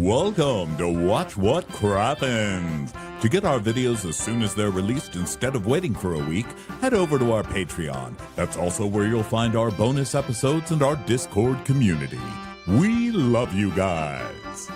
Welcome to Watch What Crappens. To get our videos as soon as they're released instead of waiting for a week, head over to our Patreon. That's also where you'll find our bonus episodes and our Discord community. We love you guys.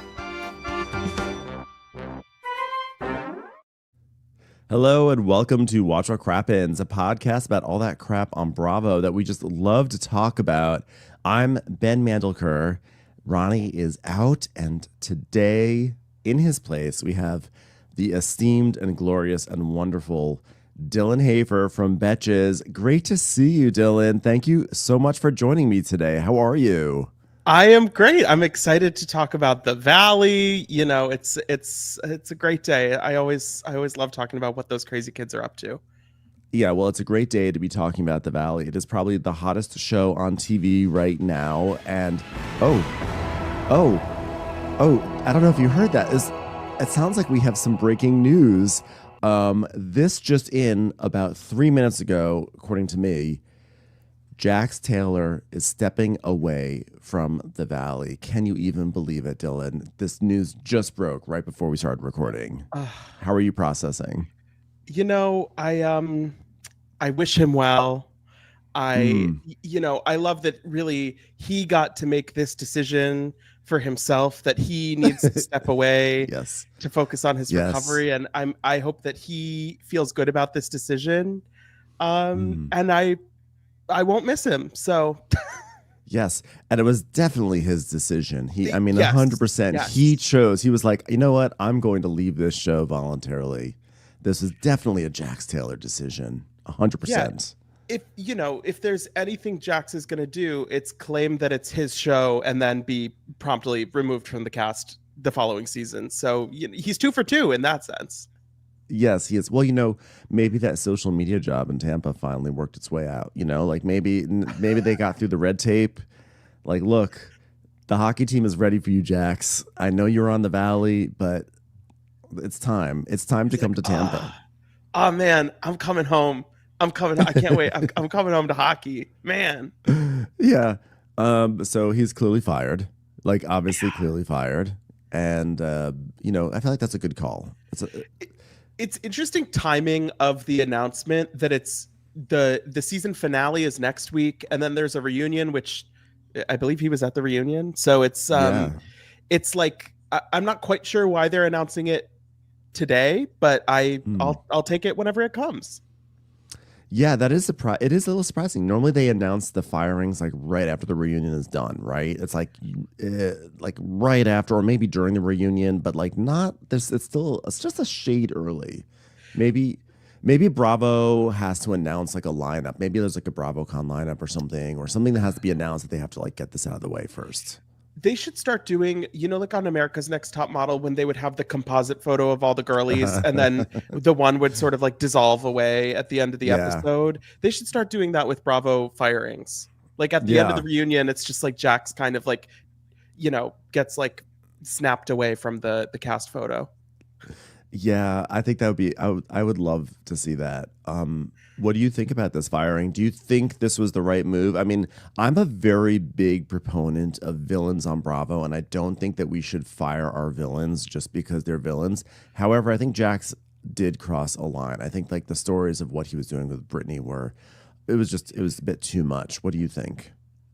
Hello and welcome to Watch What Crappens, a podcast about all that crap on Bravo that we just love to talk about. I'm Ben Mandelker. Ronnie is out, and today, in his place, we have the esteemed and glorious and wonderful Dylan Hafer from Betches. Great to see you, Dylan. Thank you so much for joining me today. How are you? I am great. I'm excited to talk about the Valley. You know, it's a great day. I always love talking about what those crazy kids are up to. Yeah, well, it's a great day to be talking about the Valley. It is probably the hottest show on TV right now. And I don't know if you heard that. It sounds like we have some breaking news. This just in about 3 minutes ago, according to me, Jax Taylor is stepping away from the Valley. Can you even believe it, Dylan? This news just broke right before we started recording. How are you processing? You know, I wish him well. I love that really he got to make this decision for himself, that he needs to step away to focus on his recovery. And I hope that he feels good about this decision. And I won't miss him. So yes. And it was definitely his decision. 100%. Yes. He chose. He was like, you know what? I'm going to leave this show voluntarily. This is definitely a Jax Taylor decision. 100%. If there's anything Jax is going to do, it's claim that it's his show and then be promptly removed from the cast the following season. So he's 2 for 2 in that sense. Yes, he is. Well, maybe that social media job in Tampa finally worked its way out. Like maybe they got through the red tape. Like, look, the hockey team is ready for you, Jax. I know you're on the Valley, but it's time. It's time to come to Tampa. Oh man, I'm coming home. I can't wait. I'm coming home to hockey, man. Yeah. So he's clearly fired. Like, obviously, clearly fired. And I feel like that's a good call. It's interesting timing of the announcement that it's the season finale is next week, and then there's a reunion, which I believe he was at the reunion. So it's like I'm not quite sure why they're announcing it today, but I'll take it whenever it comes. Yeah, that is it is a little surprising. Normally they announce the firings like right after the reunion is done, right? It's like right after, or maybe during the reunion, but like not this. It's just a shade early. Maybe Bravo has to announce like a lineup. Maybe there's like a BravoCon lineup or something that has to be announced that they have to like get this out of the way first. They should start doing, like on America's Next Top Model, when they would have the composite photo of all the girlies and then the one would sort of like dissolve away at the end of the episode. They should start doing that with Bravo firings. Like at the end of the reunion, it's just like Jax kind of like, gets like snapped away from the cast photo. Yeah, I think that would be, I would love to see that. What do you think about this firing? Do you think this was the right move? I mean, I'm a very big proponent of villains on Bravo, and I don't think that we should fire our villains just because they're villains. However, I think Jax did cross a line. I think like the stories of what he was doing with Brittany it was a bit too much. What do you think?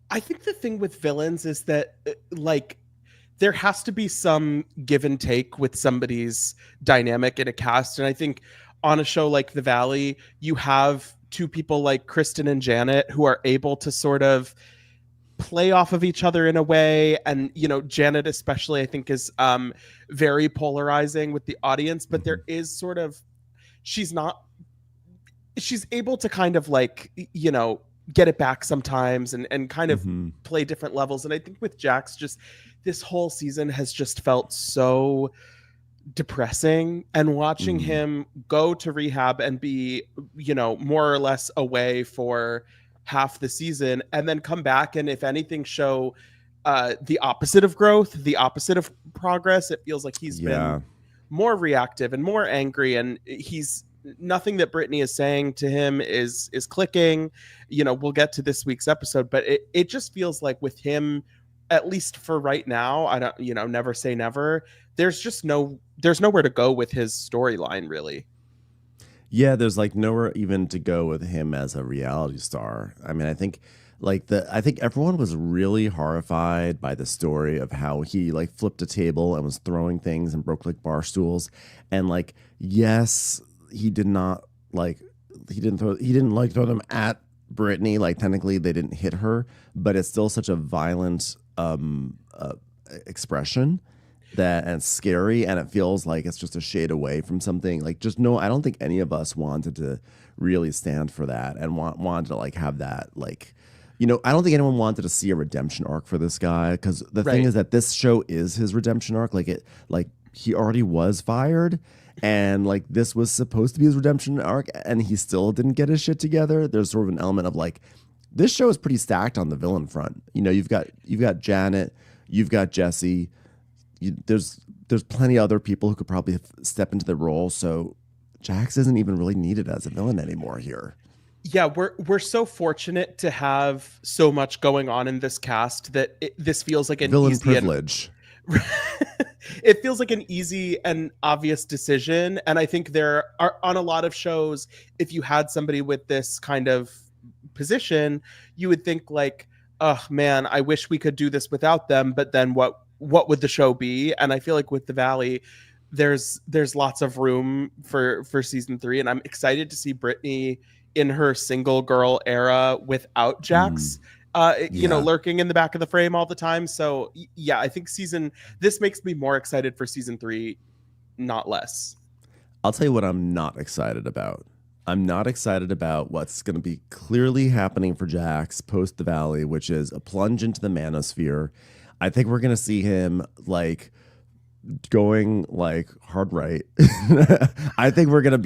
I think the thing with villains is that like there has to be some give and take with somebody's dynamic in a cast. And I think on a show like The Valley, you have two people like Kristen and Janet who are able to sort of play off of each other in a way. And, Janet especially, I think, is very polarizing with the audience. But there is sort of, she's able to kind of like, get it back sometimes and kind of play different levels. And I think with Jax, just this whole season has just felt so depressing, and watching him go to rehab and be, more or less away for half the season and then come back and if anything show the opposite of growth, the opposite of progress. It feels like he's been more reactive and more angry, and nothing that Brittany is saying to him is clicking. We'll get to this week's episode, but it just feels like with him at least for right now, I don't, never say never. There's nowhere to go with his storyline, really. Yeah, there's like nowhere even to go with him as a reality star. I mean, I think everyone was really horrified by the story of how he like flipped a table and was throwing things and broke like bar stools. And like, yes, he did not like he didn't like throw them at Brittany. Like technically they didn't hit her, but it's still such a violent expression that, and it's scary, and it feels like it's just a shade away from something like just no. I don't think any of us wanted to really stand for that and wanted to like have that like. I don't think anyone wanted to see a redemption arc for this guy, because the thing is that this show is his redemption arc. Like he already was fired, and like this was supposed to be his redemption arc, and he still didn't get his shit together. There's sort of an element of like, this show is pretty stacked on the villain front. You've got Janet, you've got Jesse. There's plenty of other people who could probably step into the role. So Jax isn't even really needed as a villain anymore here. Yeah, we're so fortunate to have so much going on in this cast that this feels like an villain easy privilege. It feels like an easy and obvious decision, and I think there are on a lot of shows, if you had somebody with this kind of position, you would think like, oh man, I wish we could do this without them, but then what would the show be? And I feel like with the Valley, there's lots of room for season 3, and I'm excited to see Brittany in her single girl era without Jax, lurking in the back of the frame all the time. So yeah, I think this makes me more excited for season 3, not less. I'll tell you what I'm not excited about. I'm not excited about what's going to be clearly happening for Jax post the Valley, which is a plunge into the manosphere. I think we're going to see him like going like hard right. I think we're gonna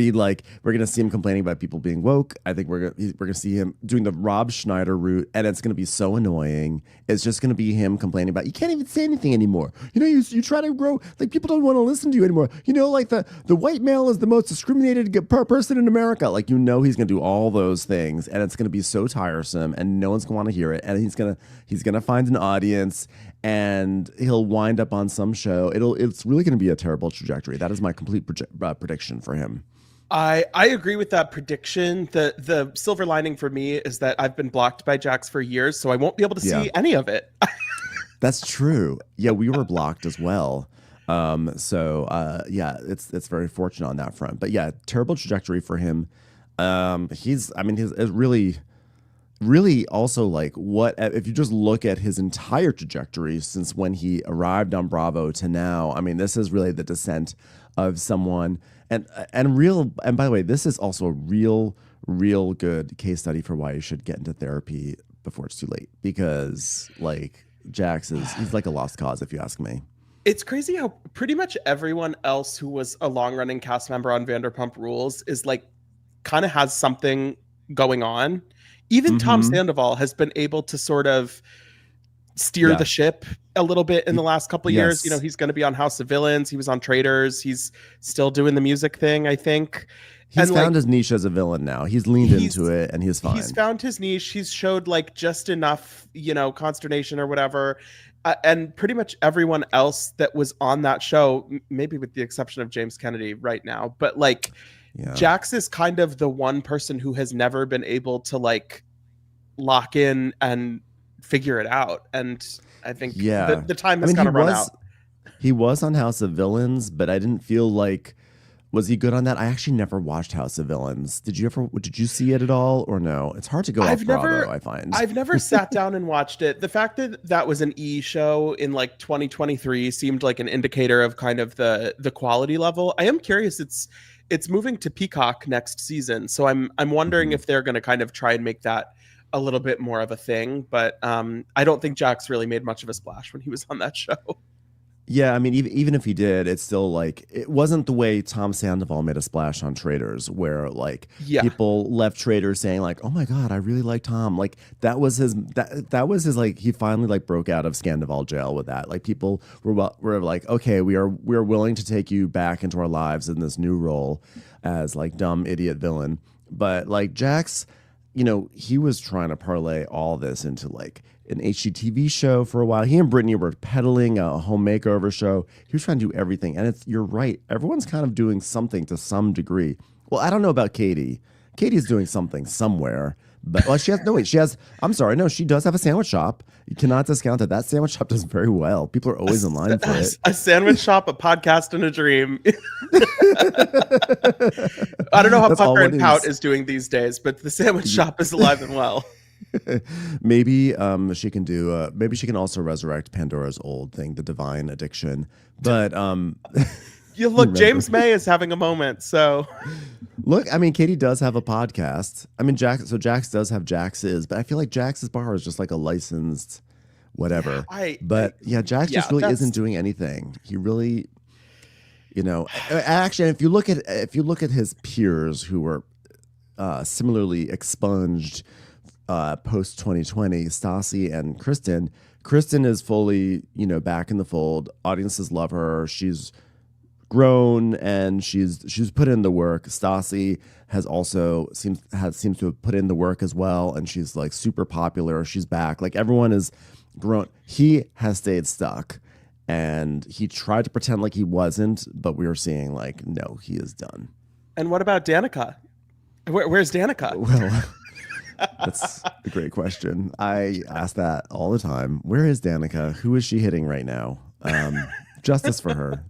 see him complaining about people being woke. I think we're gonna see him doing the Rob Schneider route, and it's gonna be so annoying. It's just gonna be him complaining about you can't even say anything anymore. You try to grow, like people don't want to listen to you anymore. Like the white male is the most discriminated person in America. Like he's gonna do all those things, and it's gonna be so tiresome, and no one's gonna want to hear it. And he's gonna find an audience, and he'll wind up on some show. It's really going to be a terrible trajectory. That is my complete prediction for him. I agree with that prediction. The silver lining for me is that I've been blocked by Jax for years, so I won't be able to see any of it. That's true. Yeah, we were blocked as well. It's very fortunate on that front. But yeah, terrible trajectory for him. He's really also like what if you just look at his entire trajectory since when he arrived on Bravo to now. I mean, this is really the descent of someone and by the way, this is also a real good case study for why you should get into therapy before it's too late, because like Jax he's like a lost cause if you ask me. It's crazy how pretty much everyone else who was a long-running cast member on Vanderpump Rules is like kind of has something going on. Even Tom Sandoval has been able to sort of steer the ship a little bit in the last couple of years. He's going to be on House of Villains. He was on Traitors. He's still doing the music thing, I think. He's found his niche as a villain now. He's leaned into it, and he's fine. He's found his niche. He's showed like just enough, consternation or whatever. And pretty much everyone else that was on that show, maybe with the exception of James Kennedy right now, but like, Jax is kind of the one person who has never been able to like lock in and figure it out. And I think the time has kind of run out. He was on House of Villains, but I didn't feel like, was he good on that? I actually never watched House of Villains. Did you see it at all or no? It's hard to go off Bravo, I find. I've never sat down and watched it. The fact that was an E show in like 2023 seemed like an indicator of kind of the quality level. I am curious. It's moving to Peacock next season, so I'm wondering if they're going to kind of try and make that a little bit more of a thing. But I don't think Jax really made much of a splash when he was on that show. Yeah, I mean, even if he did, it's still like it wasn't the way Tom Sandoval made a splash on Traitors, where like people left Traitors saying like, "Oh my God, I really like Tom." Like that was his like he finally like broke out of Scandival jail with that. Like people were like, "Okay, we are willing to take you back into our lives in this new role as like dumb idiot villain." But like Jax, he was trying to parlay all this into like an HGTV show for a while. He and Brittany were peddling a home makeover show. He was trying to do everything. And you're right. Everyone's kind of doing something to some degree. Well, I don't know about Katie. Katie's doing something somewhere. But she does have a sandwich shop. You cannot discount that. That sandwich shop does very well. People are always in line for it. A sandwich shop, a podcast, and a dream. I don't know how Pucker and Pout is doing these days, but the sandwich shop is alive and well. Maybe she can do. Maybe she can also resurrect Pandora's old thing, the divine addiction. But you look, James May is having a moment. So look, I mean, Katie does have a podcast. I mean, Jax does have Jax's, but I feel like Jax's bar is just like a licensed whatever. Jax just really isn't doing anything. He really, actually, if you look at his peers who were similarly expunged post 2020, Stassi and Kristen. Kristen is fully, back in the fold. Audiences love her. She's grown and she's put in the work. Stassi has also seems to have put in the work as well, and she's like super popular. She's back. Like everyone is grown. He has stayed stuck, and he tried to pretend like he wasn't, but we were seeing like no, he is done. And what about Danica? Where's Danica? Well, that's a great question. I ask that all the time. Where is Danica? Who is she hitting right now? Justice for her.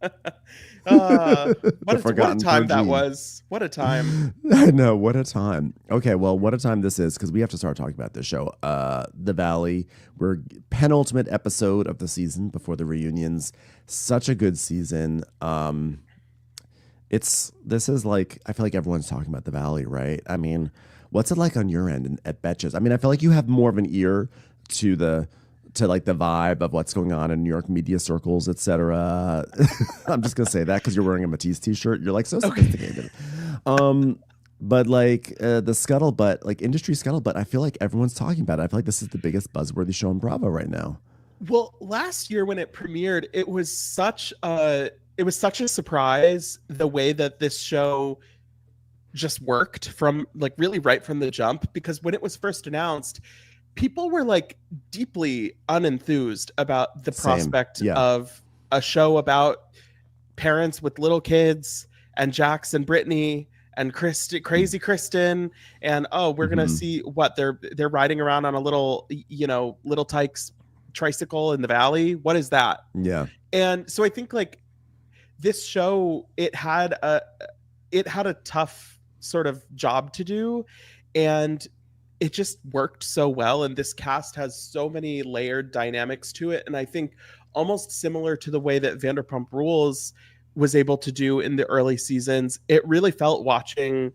What a time that was. What a time. I know, what a time. Okay, well, what a time this is, because we have to start talking about this show. The Valley. We're penultimate episode of the season before the reunions. Such a good season. This is like, I feel like everyone's talking about the Valley, right? I mean, what's it like on your end at Betches? I mean, I feel like you have more of an ear to the vibe of what's going on in New York media circles, etc. I'm just gonna say that because you're wearing a Matisse t-shirt. You're like so sophisticated. But like the scuttlebutt, like industry scuttlebutt, I feel like everyone's talking about it. I feel like this is the biggest buzzworthy show in Bravo right now. Well, last year when it premiered, it was such a surprise the way that this show just worked from like really right from the jump, because when it was first announced, people were like deeply unenthused about the prospect of a show about parents with little kids and Jax and Brittany and crazy Kristen, and we're gonna see what they're riding around on a little little Tykes tricycle in the Valley. What is that? Yeah. And so I think like this show, it had a tough sort of job to do, and it just worked so well. And this cast has so many layered dynamics to it. And I think almost similar to the way that Vanderpump Rules was able to do in the early seasons, it really felt watching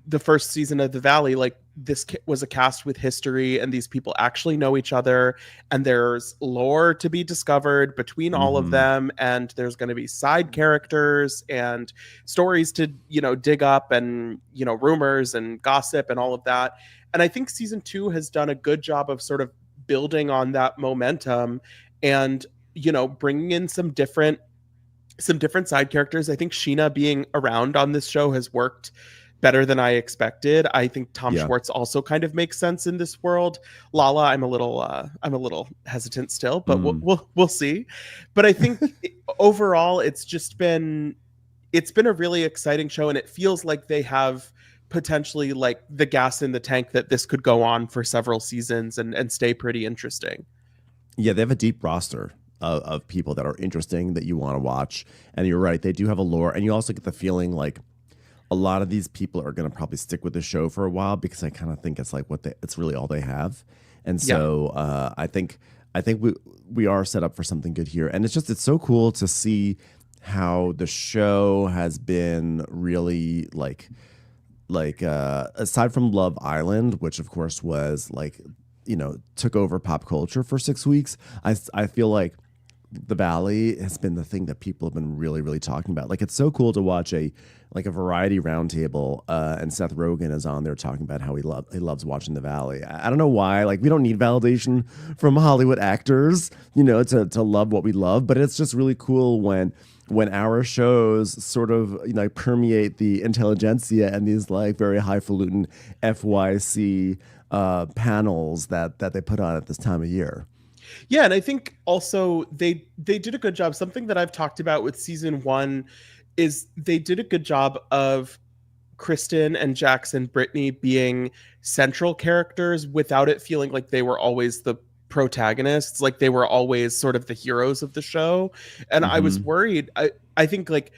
the first season of The Valley like this was a cast with history, and these people actually know each other, and there's lore to be discovered between all of them, and there's going to be side characters and stories to dig up, and rumors and gossip and all of that. And I think season 2 has done a good job of sort of building on that momentum and bringing in some different side characters. I think Sheena being around on this show has worked better than I expected. I think Tom Schwartz also kind of makes sense in this world. Lala, I'm a little hesitant still, but we'll see. But I think overall, it's been a really exciting show, and it feels like they have potentially like the gas in the tank that this could go on for several seasons and stay pretty interesting. Yeah, they have a deep roster of people that are interesting that you want to watch. And you're right, they do have a lore, and you also get the feeling like a lot of these people are going to probably stick with the show for a while, because I kind of think it's like it's really all they have. And so I think we are set up for something good here. And it's so cool to see how the show has been really like aside from Love Island, which of course was like, took over pop culture for 6 weeks. I feel like The Valley has been the thing that people have been really, really talking about. Like, it's so cool to watch a variety roundtable, and Seth Rogen is on there talking about how he loves watching The Valley. I don't know why. Like, we don't need validation from Hollywood actors, to love what we love, but it's just really cool when when our shows sort of like permeate the intelligentsia and these like very highfalutin FYC panels that they put on at this time of year. Yeah, and I think also they did a good job. Something that I've talked about with season 1 is they did a good job of Kristen and Jax and Brittany being central characters without it feeling like they were always the protagonists, like they were always sort of the heroes of the show. And I was worried. I think like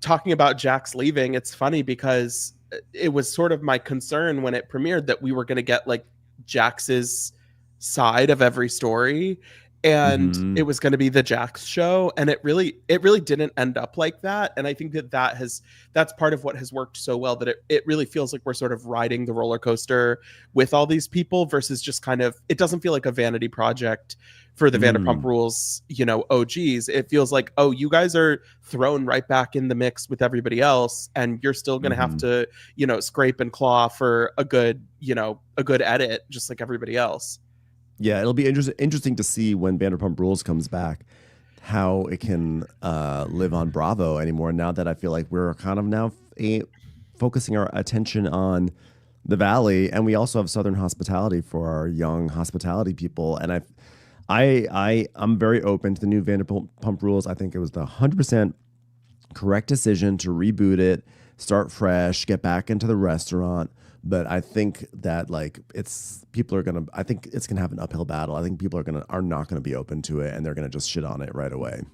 talking about Jax leaving, it's funny because it was sort of my concern when it premiered that we were going to get like Jax's side of every story and it was going to be the Jax show, and it really didn't end up like that. And I think that's part of what has worked so well, that it really feels like we're sort of riding the roller coaster with all these people versus just kind of, it doesn't feel like a vanity project for the Vanderpump Rules, OGs. It feels like, oh, you guys are thrown right back in the mix with everybody else, and you're still going to have to, scrape and claw for a good edit, just like everybody else. Yeah, it'll be interesting to see when Vanderpump Rules comes back, how it can live on Bravo anymore. Now that I feel like we're kind of now focusing our attention on the Valley, and we also have Southern hospitality for our young hospitality people. And I'm very open to the new Vanderpump Rules. I think it was the 100% correct decision to reboot it, start fresh, get back into the restaurant. But I think that like I think it's gonna have an uphill battle. I think people are not gonna be open to it, and they're gonna just shit on it right away.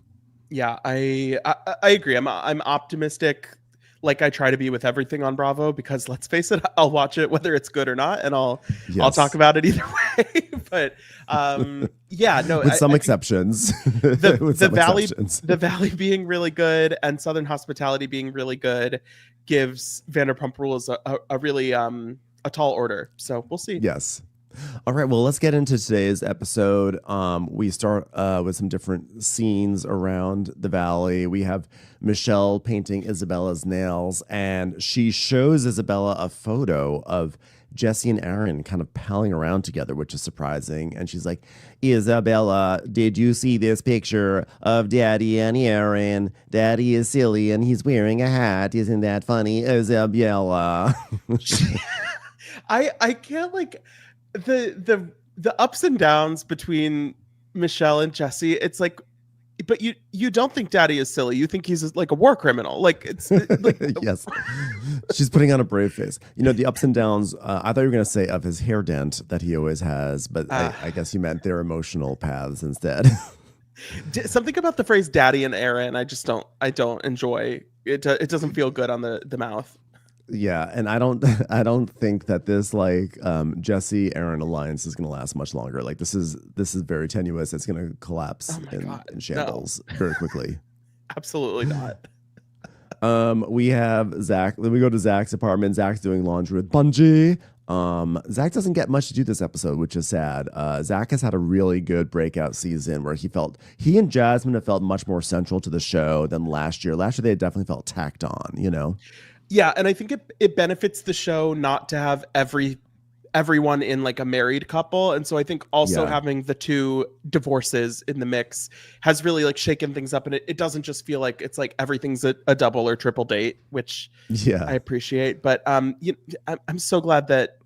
Yeah, I agree. I'm optimistic, like I try to be with everything on Bravo, because let's face it, I'll watch it whether it's good or not, and I'll talk about it either way. But yeah, no, with some exceptions. The Valley being really good and Southern hospitality being really good gives Vanderpump Rules a really a tall order. So we'll see. Yes. All right, well, let's get into today's episode. We start with some different scenes around the Valley. We have Michelle painting Isabella's nails, and she shows Isabella a photo of Jesse and Aaron kind of palling around together, which is surprising. And she's like, Isabella, did you see this picture of Daddy and Aaron? Daddy is silly and he's wearing a hat. Isn't that funny, Isabella? I can't, like, the ups and downs between Michelle and Jesse. It's like, but you don't think Daddy is silly. You think he's like a war criminal. Like, it's like yes. She's putting on a brave face. The ups and downs. I thought you were going to say of his hair dent that he always has, but I guess you meant their emotional paths instead. Something about the phrase "Daddy and Aaron," I don't enjoy. It doesn't feel good on the mouth. Yeah, and I don't think that this like Jesse Aaron alliance is going to last much longer. Like this is very tenuous. It's going to collapse in shambles very quickly. Absolutely not. We have Zach. Then we go to Zach's apartment. Zach's doing laundry with Bungie. Zach doesn't get much to do this episode, which is sad. Zach has had a really good breakout season where he and Jasmine have felt much more central to the show than last year. Last year they definitely felt tacked on. Yeah, and I think it benefits the show not to have everyone in like a married couple. And so I think also having the two divorces in the mix has really like shaken things up, and it doesn't just feel like it's like everything's a double or triple date, which I appreciate. But I'm so glad that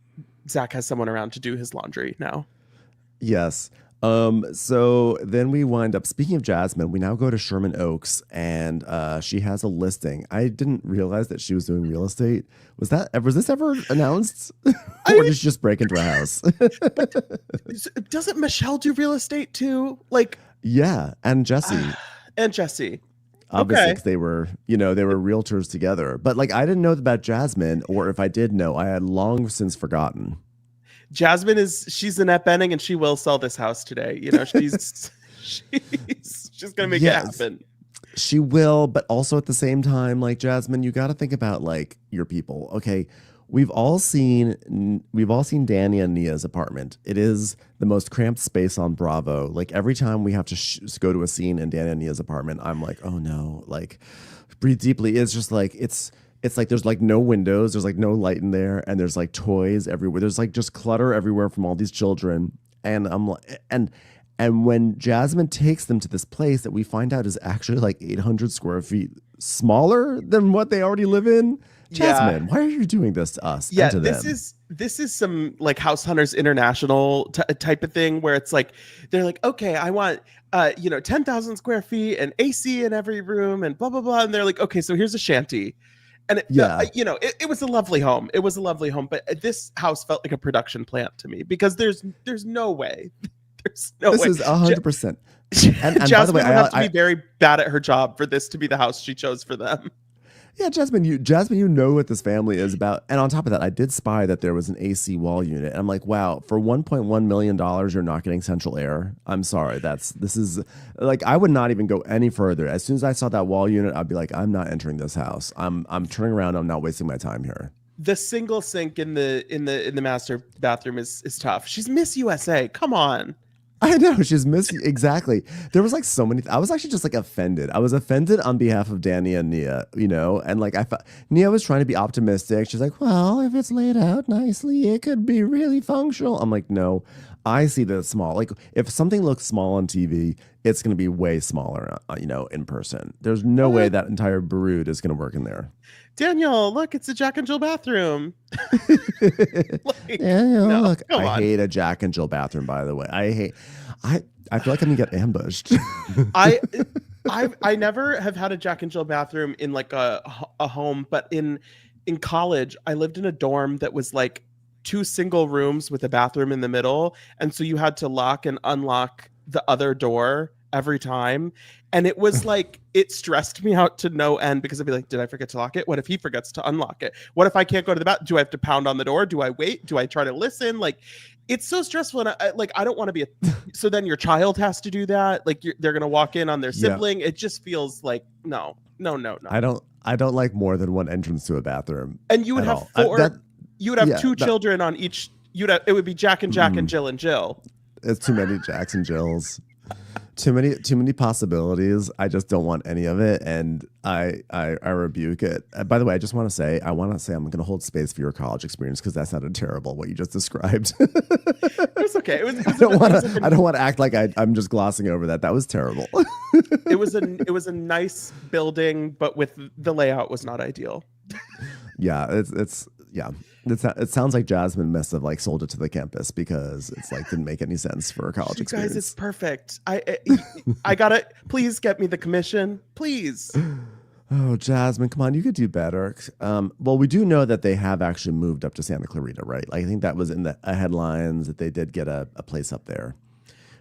Zach has someone around to do his laundry now. Yes. So then we wind up, speaking of Jasmine, we now go to Sherman Oaks, and she has a listing. I didn't realize that she was doing real estate. Was this ever announced? Or did she just break into a house? But doesn't Michelle do real estate too? Like, yeah, and Jesse. Obviously, 'cause they were realtors together. But like, I didn't know about Jasmine, or if I did know, I had long since forgotten. Jasmine she's Annette Bening, and she will sell this house today. She's gonna make it happen. She will, but also at the same time, like, Jasmine, you got to think about like your people. Okay, we've all seen Danny and Nia's apartment. It is the most cramped space on Bravo. Like every time we have to go to a scene in Danny and Nia's apartment, I'm like, oh no, like breathe deeply. It's just like it's like there's like no windows, there's like no light in there, and there's like toys everywhere. There's like just clutter everywhere from all these children. And I'm like, and And when Jasmine takes them to this place that we find out is actually like 800 square feet smaller than what they already live in, Jasmine, why are you doing this to us and to them? This is some like House Hunters International type of thing where it's like they're like, okay, I want 10,000 square feet and AC in every room and blah blah blah, and they're like, okay, so here's a shanty, and it was a lovely home. It was a lovely home, but this house felt like a production plant to me because there's no way. This is 100%. And Jasmine by the way, would have to be very bad at her job for this to be the house she chose for them. Yeah, Jasmine, you know what this family is about. And on top of that, I did spy that there was an AC wall unit. And I'm like, wow, for $1.1 million, you're not getting central air. I'm sorry. This is like, I would not even go any further. As soon as I saw that wall unit, I'd be like, I'm not entering this house. I'm turning around. I'm not wasting my time here. The single sink in the master bathroom is tough. She's Miss USA. Come on. I know, she's missing. Exactly. There was like so many. I was actually just like offended. I was offended on behalf of Danny and Nia, and like Nia was trying to be optimistic. She's like, well, if it's laid out nicely, it could be really functional. I'm like, no, I see that it's small. Like if something looks small on TV, it's going to be way smaller, in person. There's no way that entire brood is going to work in there. Daniel, look, it's a Jack and Jill bathroom. Daniel, look, I hate a Jack and Jill bathroom, by the way. I feel like I'm going to get ambushed. I never have had a Jack and Jill bathroom in like a home, but in college, I lived in a dorm that was like 2 single rooms with a bathroom in the middle. And so you had to lock and unlock the other door every time. And it was like, it stressed me out to no end because I'd be like, did I forget to lock it? What if he forgets to unlock it? What if I can't go to the bathroom? Do I have to pound on the door? Do I wait? Do I try to listen? Like, it's so stressful. And I don't want to be so then your child has to do that. Like they're going to walk in on their sibling. Yeah. It just feels like, no. I don't like more than one entrance to a bathroom. And you would have you would have 2 children on each. It would be Jack and Jack and Jill and Jill. It's too many Jacks and Jills. Too many possibilities. I just don't want any of it, and I rebuke it. By the way, I want to say I'm going to hold space for your college experience because that sounded terrible what you just described. It was okay. I don't want to act like I'm just glossing over that. That was terrible. It was a nice building, but with the layout was not ideal. Yeah, it sounds like Jasmine must have like sold it to the campus because it's like didn't make any sense for a college experience. Guys, it's perfect. I gotta please get me the commission, please. Oh, Jasmine, come on, you could do better. Well, we do know that they have actually moved up to Santa Clarita, right? Like I think that was in the headlines that they did get a place up there.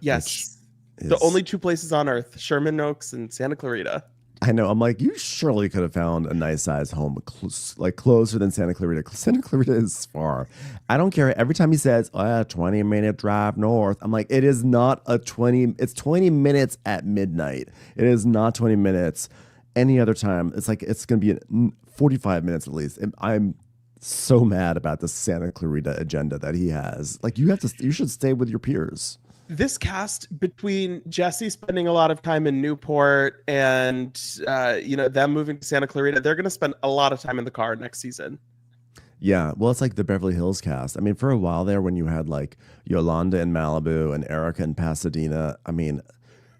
Yes, the only 2 places on Earth: Sherman Oaks and Santa Clarita. I know. I'm like, you surely could have found a nice size home, like closer than Santa Clarita. Santa Clarita is far. I don't care. Every time he says, 20-minute drive north, I'm like, it is not it's 20 minutes at midnight. It is not 20 minutes any other time. It's like, it's going to be 45 minutes at least. And I'm so mad about the Santa Clarita agenda that he has. Like, you should stay with your peers. This cast between Jesse spending a lot of time in Newport and them moving to Santa Clarita, they're going to spend a lot of time in the car next season. Yeah, well, it's like the Beverly Hills cast. I mean, for a while there, when you had like Yolanda in Malibu and Erica in Pasadena, I mean,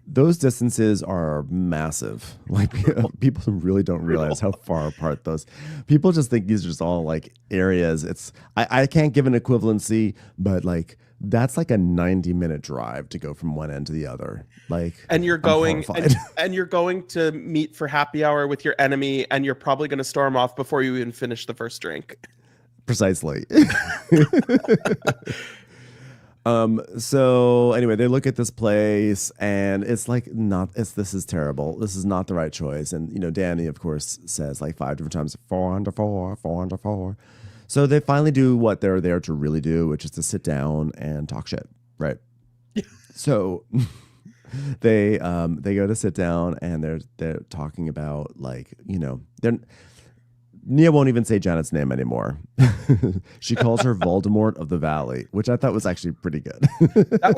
those distances are massive. Like people really don't realize how far apart those. People just think these are just all like areas. I can't give an equivalency, but like. That's like a 90-minute drive to go from one end to the other. Like, and you're going and you're going to meet for happy hour with your enemy, and you're probably going to storm off before you even finish the first drink. Precisely. So anyway, they look at this place, and it's like this is terrible. This is not the right choice. And Danny, of course, says like 5 different times, 4 under 4, 4 under 4. So they finally do what they're there to really do, which is to sit down and talk shit, right? So they go to sit down and they're talking about like Nia won't even say Janet's name anymore. She calls her Voldemort of the Valley, which I thought was actually pretty good. That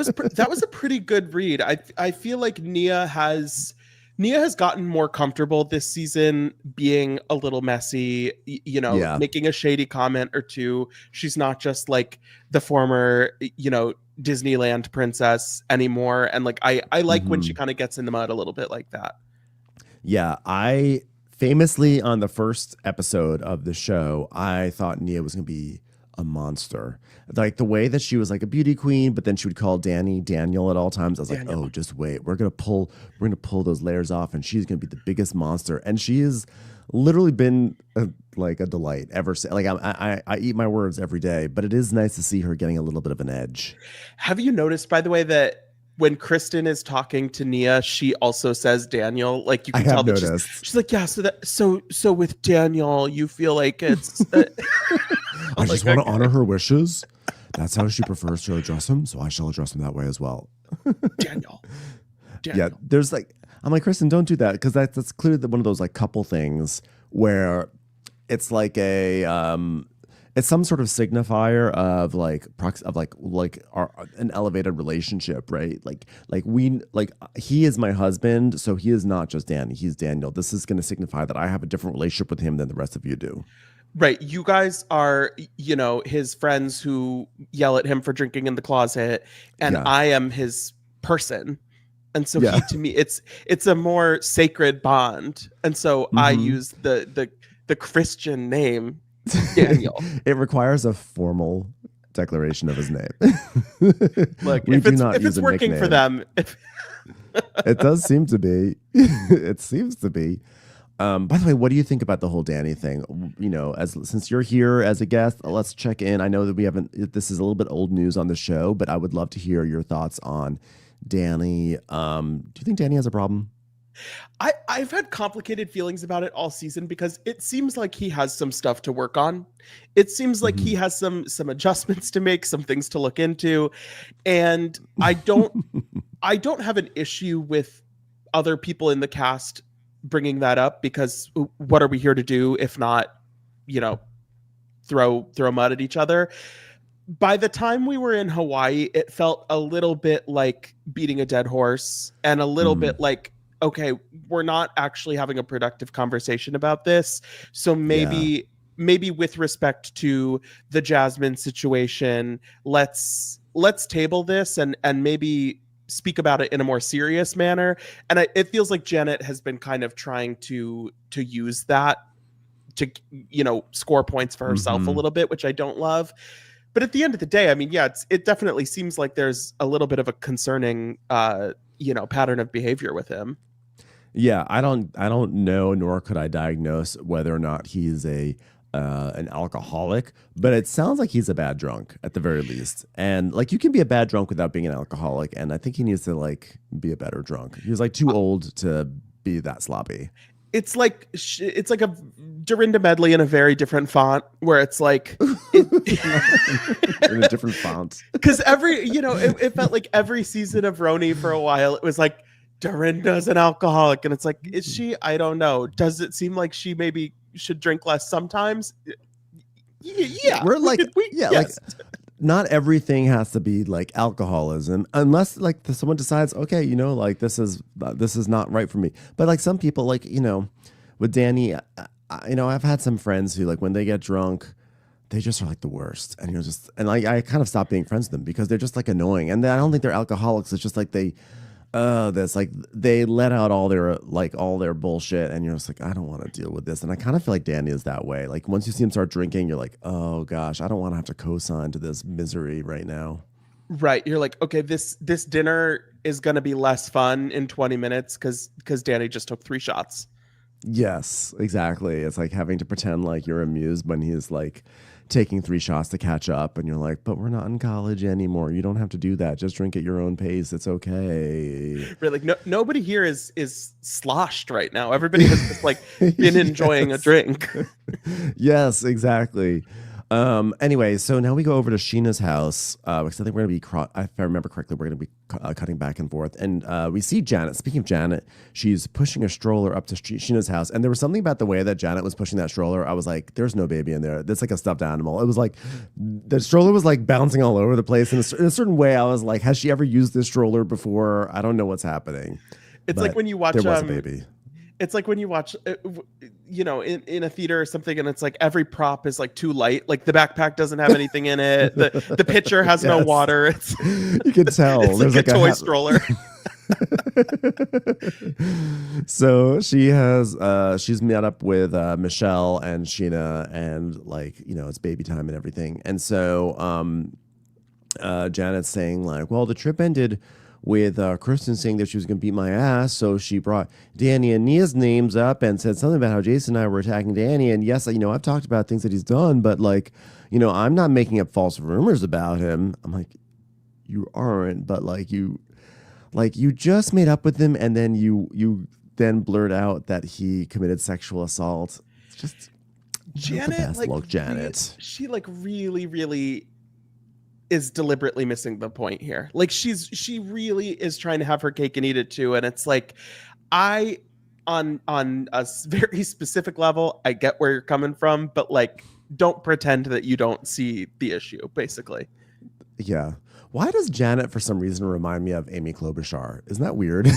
was a pretty good read. I feel like Nia has Nia has gotten more comfortable this season being a little messy, making a shady comment or two. She's not just like the former, Disneyland princess anymore. And like, I like when she kind of gets in the mud a little bit like that. Yeah, I famously on the first episode of the show, I thought Nia was going to be a monster. Like the way that she was like a beauty queen, but then she would call Danny Daniel at all times. I was like, oh, just wait. We're gonna pull those layers off, and she's gonna be the biggest monster. And she has literally been a delight ever since. Like I eat my words every day, but it is nice to see her getting a little bit of an edge. Have you noticed, by the way, that when Kristen is talking to Nia, she also says Daniel. Like you can tell that she's like, yeah. So with Daniel, you feel like it's. I just want to honor her wishes. That's how she prefers to address him, so I shall address him that way as well. Daniel. Yeah, there's like, I'm like, Kristen, don't do that, because that's clearly one of those like couple things where it's like it's some sort of signifier of an elevated relationship, right? Like he is my husband, so he is not just Danny, he's Daniel. This is going to signify that I have a different relationship with him than the rest of you do. Right. You guys are, his friends who yell at him for drinking in the closet, and I am his person. And so he, to me, it's a more sacred bond. And so I use the Christian name Daniel. It requires a formal declaration of his name. Look, if it's working for them. It does seem to be. It seems to be. By the way, what do you think about the whole Danny thing? Since you're here as a guest, let's check in. I know that this is a little bit old news on the show, but I would love to hear your thoughts on Danny. Do you think Danny has a problem? I've had complicated feelings about it all season, because it seems like he has some stuff to work on. It seems like he has some adjustments to make, some things to look into. And I don't have an issue with other people in the cast bringing that up, because what are we here to do if not, throw mud at each other? By the time we were in Hawaii, it felt a little bit like beating a dead horse, and a little bit like, okay, we're not actually having a productive conversation about this. So maybe with respect to the Jasmine situation, let's table this and maybe speak about it in a more serious manner. And it feels like Janet has been kind of trying to use that to, score points for herself a little bit, which I don't love. But at the end of the day, I mean, it definitely seems like there's a little bit of a concerning, pattern of behavior with him. Yeah, I don't know, nor could I diagnose whether or not he's an alcoholic, but it sounds like he's a bad drunk at the very least. And like, you can be a bad drunk without being an alcoholic, and I think he needs to like be a better drunk. He was like too old to be that sloppy. It's like a Dorinda medley in a very different font, where it's like in a different font. Because it felt like every season of Roni for a while, it was like, Dorinda's an alcoholic, and it's like, is she? I don't know. Does it seem like she maybe should drink less sometimes? Yeah, we're like, like, not everything has to be like alcoholism, unless like someone decides, okay, like this is not right for me. But like some people, like, with Danny, I've had some friends who, like, when they get drunk, they just are like the worst, and I kind of stopped being friends with them because they're just like annoying. And I don't think they're alcoholics. It's just like that's like they let out all their bullshit, and you're just like, I don't want to deal with this. And I kind of feel like Danny is that way. Like, once you see him start drinking, you're like, oh gosh, I don't want to have to co-sign to this misery right now. Right. You're like, okay, this dinner is going to be less fun in 20 minutes because Danny just took 3 shots. Yes, exactly. It's like having to pretend like you're amused when he's like taking 3 shots to catch up, and you're like, but we're not in college anymore. You don't have to do that. Just drink at your own pace. It's okay. Really, nobody here is sloshed right now. Everybody has just like been enjoying a drink. Yes, exactly. Anyway, so now we go over to Sheena's house, because I think we're going to be, if I remember correctly, we're going to be cutting back and forth. And we see Janet. Speaking of Janet, she's pushing a stroller up to Sheena's house. And there was something about the way that Janet was pushing that stroller. I was like, there's no baby in there. That's like a stuffed animal. It was like, the stroller was like bouncing all over the place. In a certain way, I was like, has she ever used this stroller before? I don't know what's happening. It's like but when you watch there was a baby. it's like when you watch in a theater or something, and it's like every prop is like too light, like the backpack doesn't have anything in it, the pitcher has no water. It's You can tell it's there's like a toy stroller. So she's met up with Michelle and Sheena, and like, it's baby time and everything. And so Janet's saying like, well, the trip ended with Kristen saying that she was going to beat my ass, so she brought Danny and Nia's names up and said something about how Jason and I were attacking Danny. And yes, I've talked about things that he's done, but like, I'm not making up false rumors about him. I'm like, you aren't, but like you just made up with him, and then you then blurt out that he committed sexual assault. It's just Janet, like, look, Janet. She like really is deliberately missing the point here. Like she really is trying to have her cake and eat it too. And it's like, on a very specific level, I get where you're coming from, but like, don't pretend that you don't see the issue, basically. Yeah. Why does Janet, for some reason, remind me of Amy Klobuchar? Isn't that weird?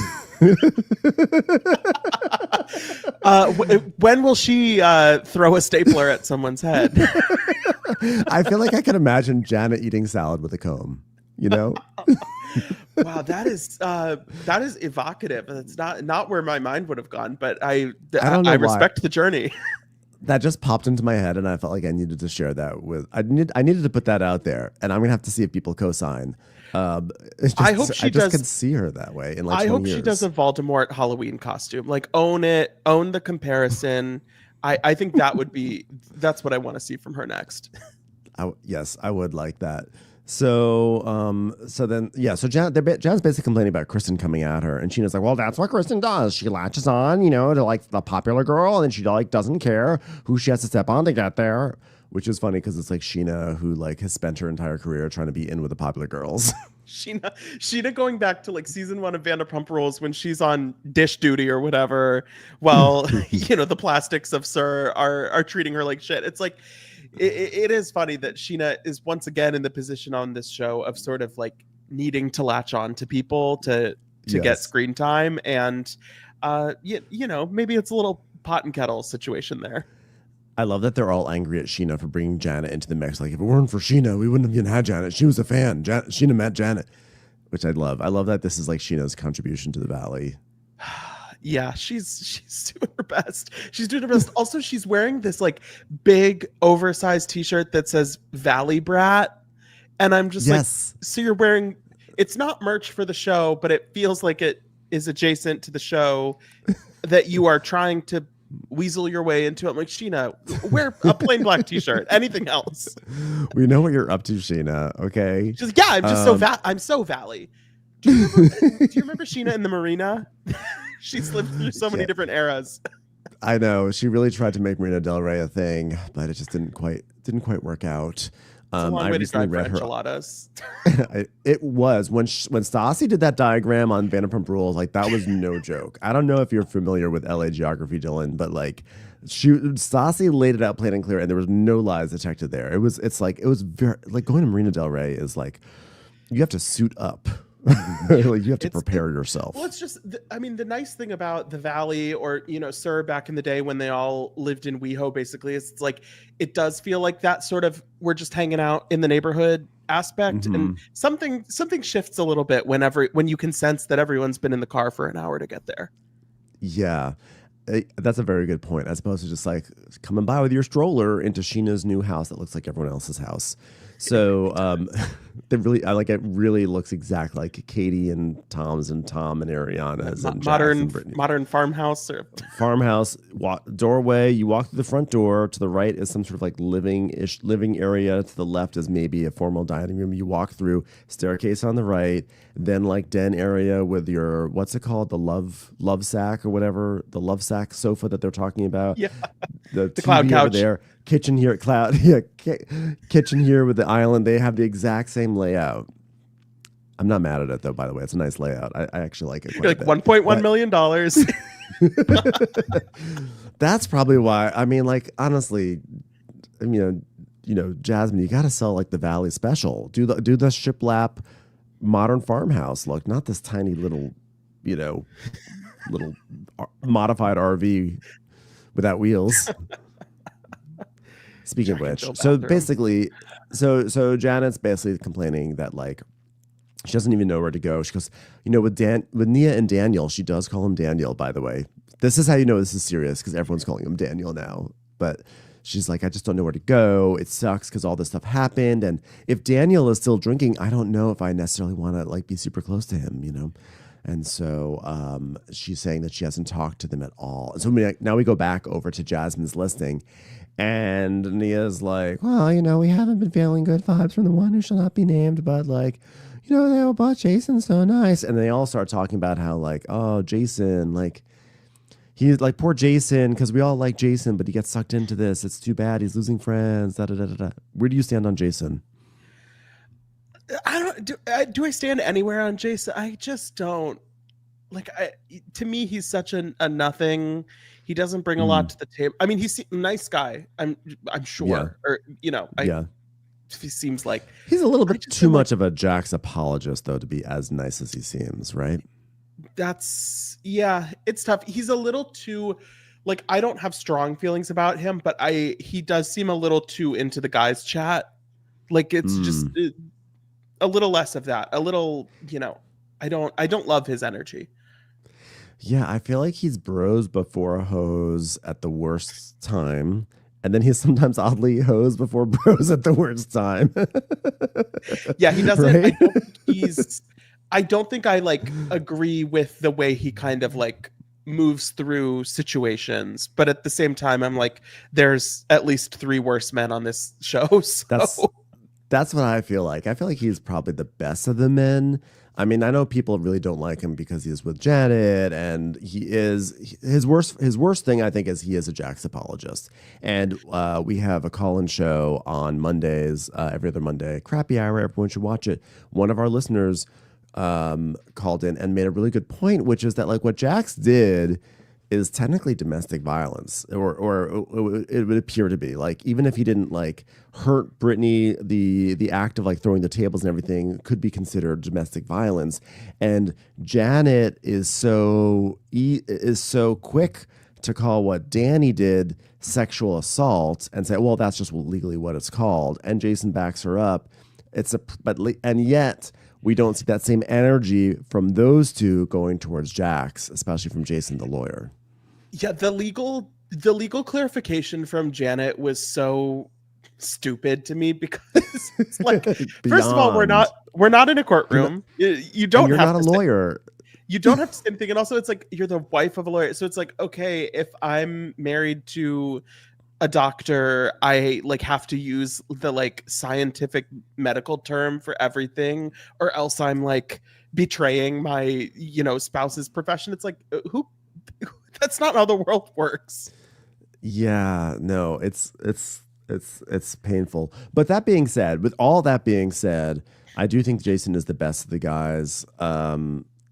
When will she throw a stapler at someone's head? I feel like I can imagine Janet eating salad with a comb, Wow, that is evocative. That's not where my mind would have gone, but I respect the journey. That just popped into my head, and I felt like I needed to share that with. I needed to put that out there, and I'm gonna have to see if people co-sign. I hope she does. I just can see her that way in like 20 I hope years. she does a Voldemort Halloween costume. Like, own the comparison. I think that's what I want to see from her next. Yes, I would like that. So Jan's basically complaining about Kristen coming at her, and Sheena's like, well, that's what Kristen does. She latches on, to like the popular girl, and she like doesn't care who she has to step on to get there, which is funny because it's like Sheena who like has spent her entire career trying to be in with the popular girls. Sheena going back to like season 1 of Vanderpump Rules when she's on dish duty or whatever, while the plastics of Sir are treating her like shit. It's like, it is funny that Sheena is once again in the position on this show of sort of like needing to latch on to people to get screen time, and maybe it's a little pot and kettle situation there. I love that they're all angry at Sheena for bringing Janet into the mix. Like, if it weren't for Sheena, we wouldn't have even had Janet. She was a fan. Sheena met Janet, which I love. I love that this is like Sheena's contribution to the Valley. Yeah, she's doing her best. She's doing her best. Also, she's wearing this like big oversized t-shirt that says Valley Brat. And I'm just like, so you're wearing, it's not merch for the show, but it feels like it is adjacent to the show that you are trying to weasel your way into. I'm like, Sheena, wear a plain black t-shirt. Anything else? We know what you're up to, Sheena. Okay. She's like, yeah, I'm just I'm so Valley. Do you remember Sheena in the Marina? She's lived through so many different eras. I know. She really tried to make Marina Del Rey a thing, but it just didn't quite work out. It's a long way to drive for enchiladas. It was when Stassi did that diagram on Vanderpump Rules, like that was no joke. I don't know if you're familiar with LA geography, Dylan, but like Stassi laid it out plain and clear, and there was no lies detected there. It was very like going to Marina Del Rey is like you have to suit up. Like you have to prepare yourself. Well, it's just, the nice thing about the Valley, or Sir back in the day when they all lived in WeHo, basically, is it's like it does feel like that sort of we're just hanging out in the neighborhood aspect, and something shifts a little bit when you can sense that everyone's been in the car for an hour to get there. Yeah. That's a very good point, as opposed to just like coming by with your stroller into Sheena's new house that looks like everyone else's house. So it really looks exactly like Katie and Tom's and Tom and Ariana's and modern farmhouse farmhouse doorway. You walk through the front door. To the right is some sort of like living area. To the left is maybe a formal dining room. You walk through, staircase on the right, then like den area with your, what's it called, the love sack or whatever, the love sack sofa that they're talking about. Yeah, the cloud couch over there. Kitchen here, kitchen here with the island. They have the exact same layout. I'm not mad at it though, by the way. It's a nice layout. I actually like it. You're like $1.1 million. That's probably why. I mean, like, honestly, Jasmine, you got to sell like the Valley special. Do the shiplap modern farmhouse look, not this tiny little little modified RV without wheels. Speaking of which, so basically, so Janet's basically complaining that like she doesn't even know where to go. She goes, with Nia and Daniel, she does call him Daniel, by the way. This is how you know this is serious, because everyone's calling him Daniel now. But she's like, I just don't know where to go. It sucks because all this stuff happened. And if Daniel is still drinking, I don't know if I necessarily want to like be super close to him, And so she's saying that she hasn't talked to them at all. And so now we go back over to Jasmine's listing. And Nia's like, well, we haven't been feeling good vibes from the one who shall not be named, but like, they all bought Jason's so nice. And they all start talking about how like, oh, Jason, like, he's like, poor Jason, because we all like Jason, but he gets sucked into this. It's too bad. He's losing friends. Da, da, da, da, da. Where do you stand on Jason? Do I stand anywhere on Jason? I just don't. Like, to me, he's such a nothing. He doesn't bring a lot to the table. I mean, he's a nice guy. I'm sure. Yeah. Or he seems like he's a little bit too much of a Jax apologist, though, to be as nice as he seems, right? It's tough. He's a little too, like, I don't have strong feelings about him, but he does seem a little too into the guys chat. Like, it's just a little less of that. A little, I don't love his energy. Yeah, I feel like he's bros before a hose at the worst time. And then he's sometimes oddly hose before bros at the worst time. Yeah, he doesn't. Right? I don't think I like agree with the way he kind of like moves through situations. But at the same time, I'm like, there's at least 3 worse men on this show. So. That's what I feel like. I feel like he's probably the best of the men. I mean, I know people really don't like him because he is with Janet, and his worst thing, I think, is he is a Jax apologist. And we have a call-in show on Mondays, every other Monday, Crappy Hour. Everyone should watch it. One of our listeners called in and made a really good point, which is that like what Jax did is technically domestic violence, or it would appear to be. Like, even if he didn't like hurt Brittany, the act of like throwing the tables and everything could be considered domestic violence. And Janet is so quick to call what Danny did sexual assault and say, well, that's just legally what it's called. And Jason backs her up. And yet we don't see that same energy from those two going towards Jax, especially from Jason, the lawyer. Yeah, the legal clarification from Janet was so stupid to me, because it's like, first of all, we're not in a courtroom. You don't you're have not a lawyer. You don't have to say anything. And also, it's like, you're the wife of a lawyer. So it's like, okay, if I'm married to a doctor, I like have to use the like scientific medical term for everything, or else I'm like betraying my, spouse's profession. It's like, who? That's not how the world works. Yeah, no, it's painful. But that being said, with all that being said, I do think Jason is the best of the guys,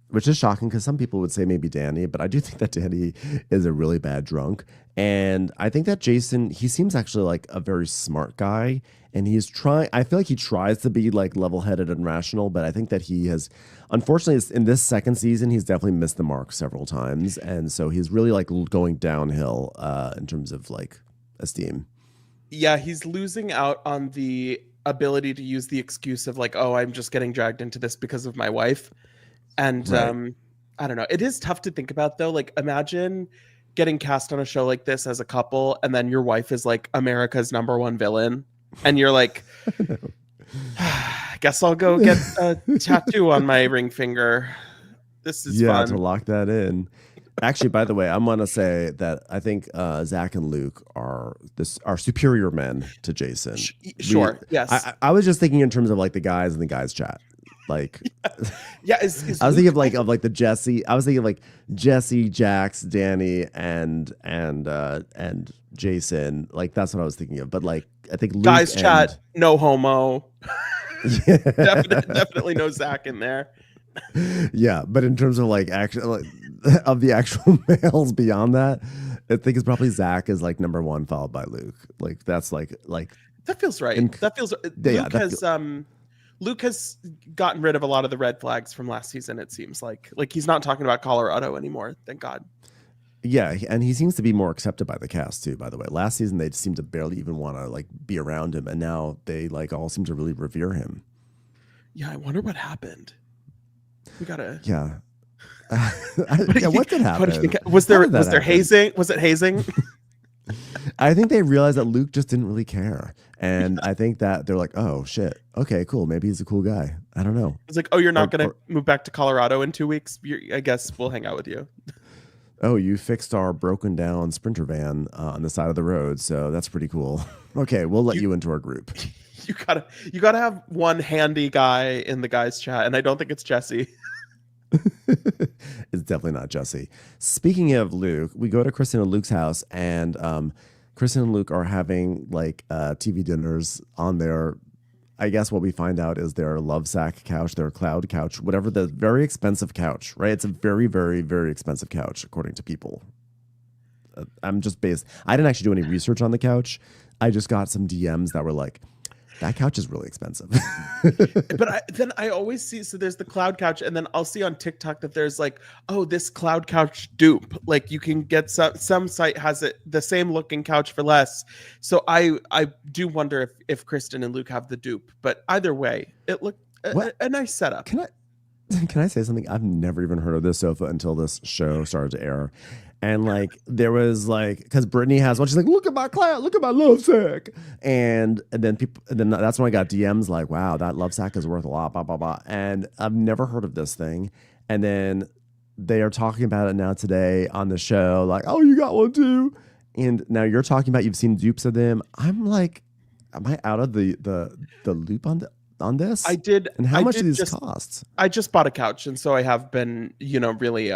which is shocking because some people would say maybe Danny, but I do think that Danny is a really bad drunk. And I think that Jason, he seems actually like a very smart guy. And I feel like he tries to be like level-headed and rational, but I think that he has, unfortunately, in this second season, he's definitely missed the mark several times. And so he's really like going downhill in terms of like esteem. Yeah, he's losing out on the ability to use the excuse of like, oh, I'm just getting dragged into this because of my wife. And right. I don't know. It is tough to think about, though. Like, imagine getting cast on a show like this as a couple, and then your wife is like America's #1 villain. And you're like, I guess I'll go get a tattoo on my ring finger. This is fun. To lock that in. Actually, by the way, I'm going to say that I think Zach and Luke are superior men to Jason. Sure. Yes. I was just thinking in terms of like the guys in the guys chat. Like, yeah, I was thinking of like the Jesse. I was thinking of like Jesse, Jax, Danny, and Jason. Like, that's what I was thinking of. But like, I think Luke guys chat, no homo. Yeah. definitely no Zach in there. Yeah, but in terms of like of the actual males beyond that, I think it's probably Zach is like #1, followed by Luke. Like, that's like that feels right. That feels. Luke has Luke has gotten rid of a lot of the red flags from last season. It seems like he's not talking about Colorado anymore. Thank God. Yeah, and he seems to be more accepted by the cast too. By the way, last season they seemed to barely even want to like be around him, and now they like all seem to really revere him. Yeah, I wonder what happened. We gotta. Yeah. What did happen? Was there hazing? Was it hazing? I think they realized that Luke just didn't really care. And I think that they're like, oh, shit. Okay, cool. Maybe he's a cool guy. I don't know. It's like, oh, you're not going to move back to Colorado in 2 weeks? I guess we'll hang out with you. Oh, you fixed our broken down Sprinter van on the side of the road. So that's pretty cool. Okay, we'll let you into our group. You gotta have one handy guy in the guys chat. And I don't think it's Jesse. It's definitely not Jesse. Speaking of Luke, we go to Kristen and Luke's house, and Kristen and Luke are having like TV dinners on their, I guess what we find out is their love sack couch, their cloud couch, whatever, the very expensive couch, right? It's a very, very, very expensive couch, according to people. I didn't actually do any research on the couch. I just got some DMs that were like, that couch is really expensive. But then I always see, so there's the cloud couch, and then I'll see on TikTok that there's like, oh, this cloud couch dupe. Like you can get some site has it the same looking couch for less. So I do wonder if Kristen and Luke have the dupe. But either way, it looked a nice setup. Can I say something? I've never even heard of this sofa until this show started to air. And like there was like, because Brittany has one, she's like, look at my cloud, look at my love sack, and then that's when I got DMs like, wow, that love sack is worth a lot, blah blah blah. And I've never heard of this thing, and then they are talking about it now today on the show, like, oh, you got one too, and now you're talking about you've seen dupes of them. I'm like, am I out of the loop on this? I did. And how much do these cost? I just bought a couch, and so I have been, really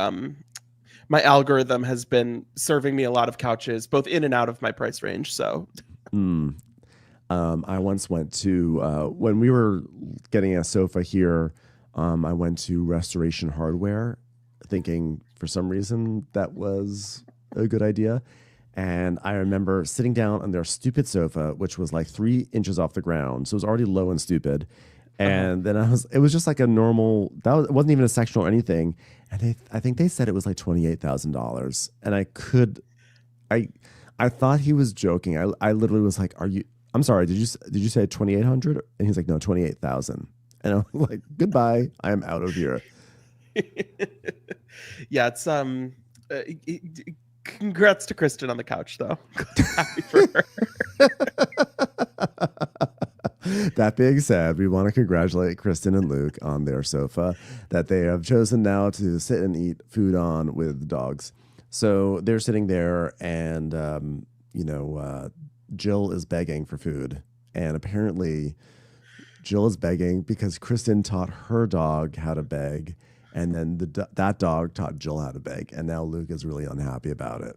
my algorithm has been serving me a lot of couches, both in and out of my price range. So, I once went to when we were getting a sofa here. I went to Restoration Hardware, thinking for some reason that was a good idea. And I remember sitting down on their stupid sofa, which was like 3 inches off the ground, so it was already low and stupid. And then it was just like a normal, it wasn't even a section or anything. And I think they said it was like $28,000. And I thought he was joking. I literally was like, I'm sorry, did you say 2,800? And he's like, no, 28,000. And I'm like, goodbye, I'm out of here. Yeah, it's congrats to Kristen on the couch though. Happy for her. That being said, we want to congratulate Kristen and Luke on their sofa that they have chosen now to sit and eat food on with dogs. So they're sitting there, and Jill is begging for food, and apparently Jill is begging because Kristen taught her dog how to beg, and then that dog taught Jill how to beg, and now Luke is really unhappy about it.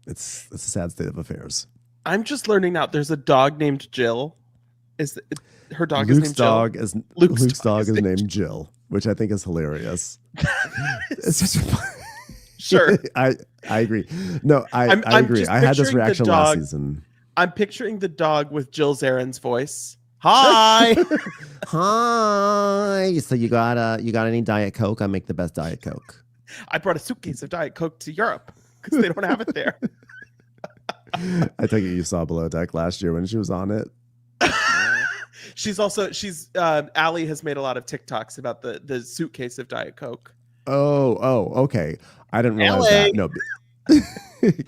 It's a sad state of affairs. I'm just learning now. There's a dog named Jill. Her dog Luke's is named dog Jill? is Luke's dog is named Jill, which I think is hilarious. It's such a sure. I agree. No, I agree. I had this reaction last season. I'm picturing the dog with Jill Zarin's voice. Hi. Hi. So you got any Diet Coke? I make the best Diet Coke. I brought a suitcase of Diet Coke to Europe because they don't have it there. I take it you saw Below Deck last year when she was on it. Allie has made a lot of TikToks about the suitcase of Diet Coke. Oh, okay. I didn't realize that. No.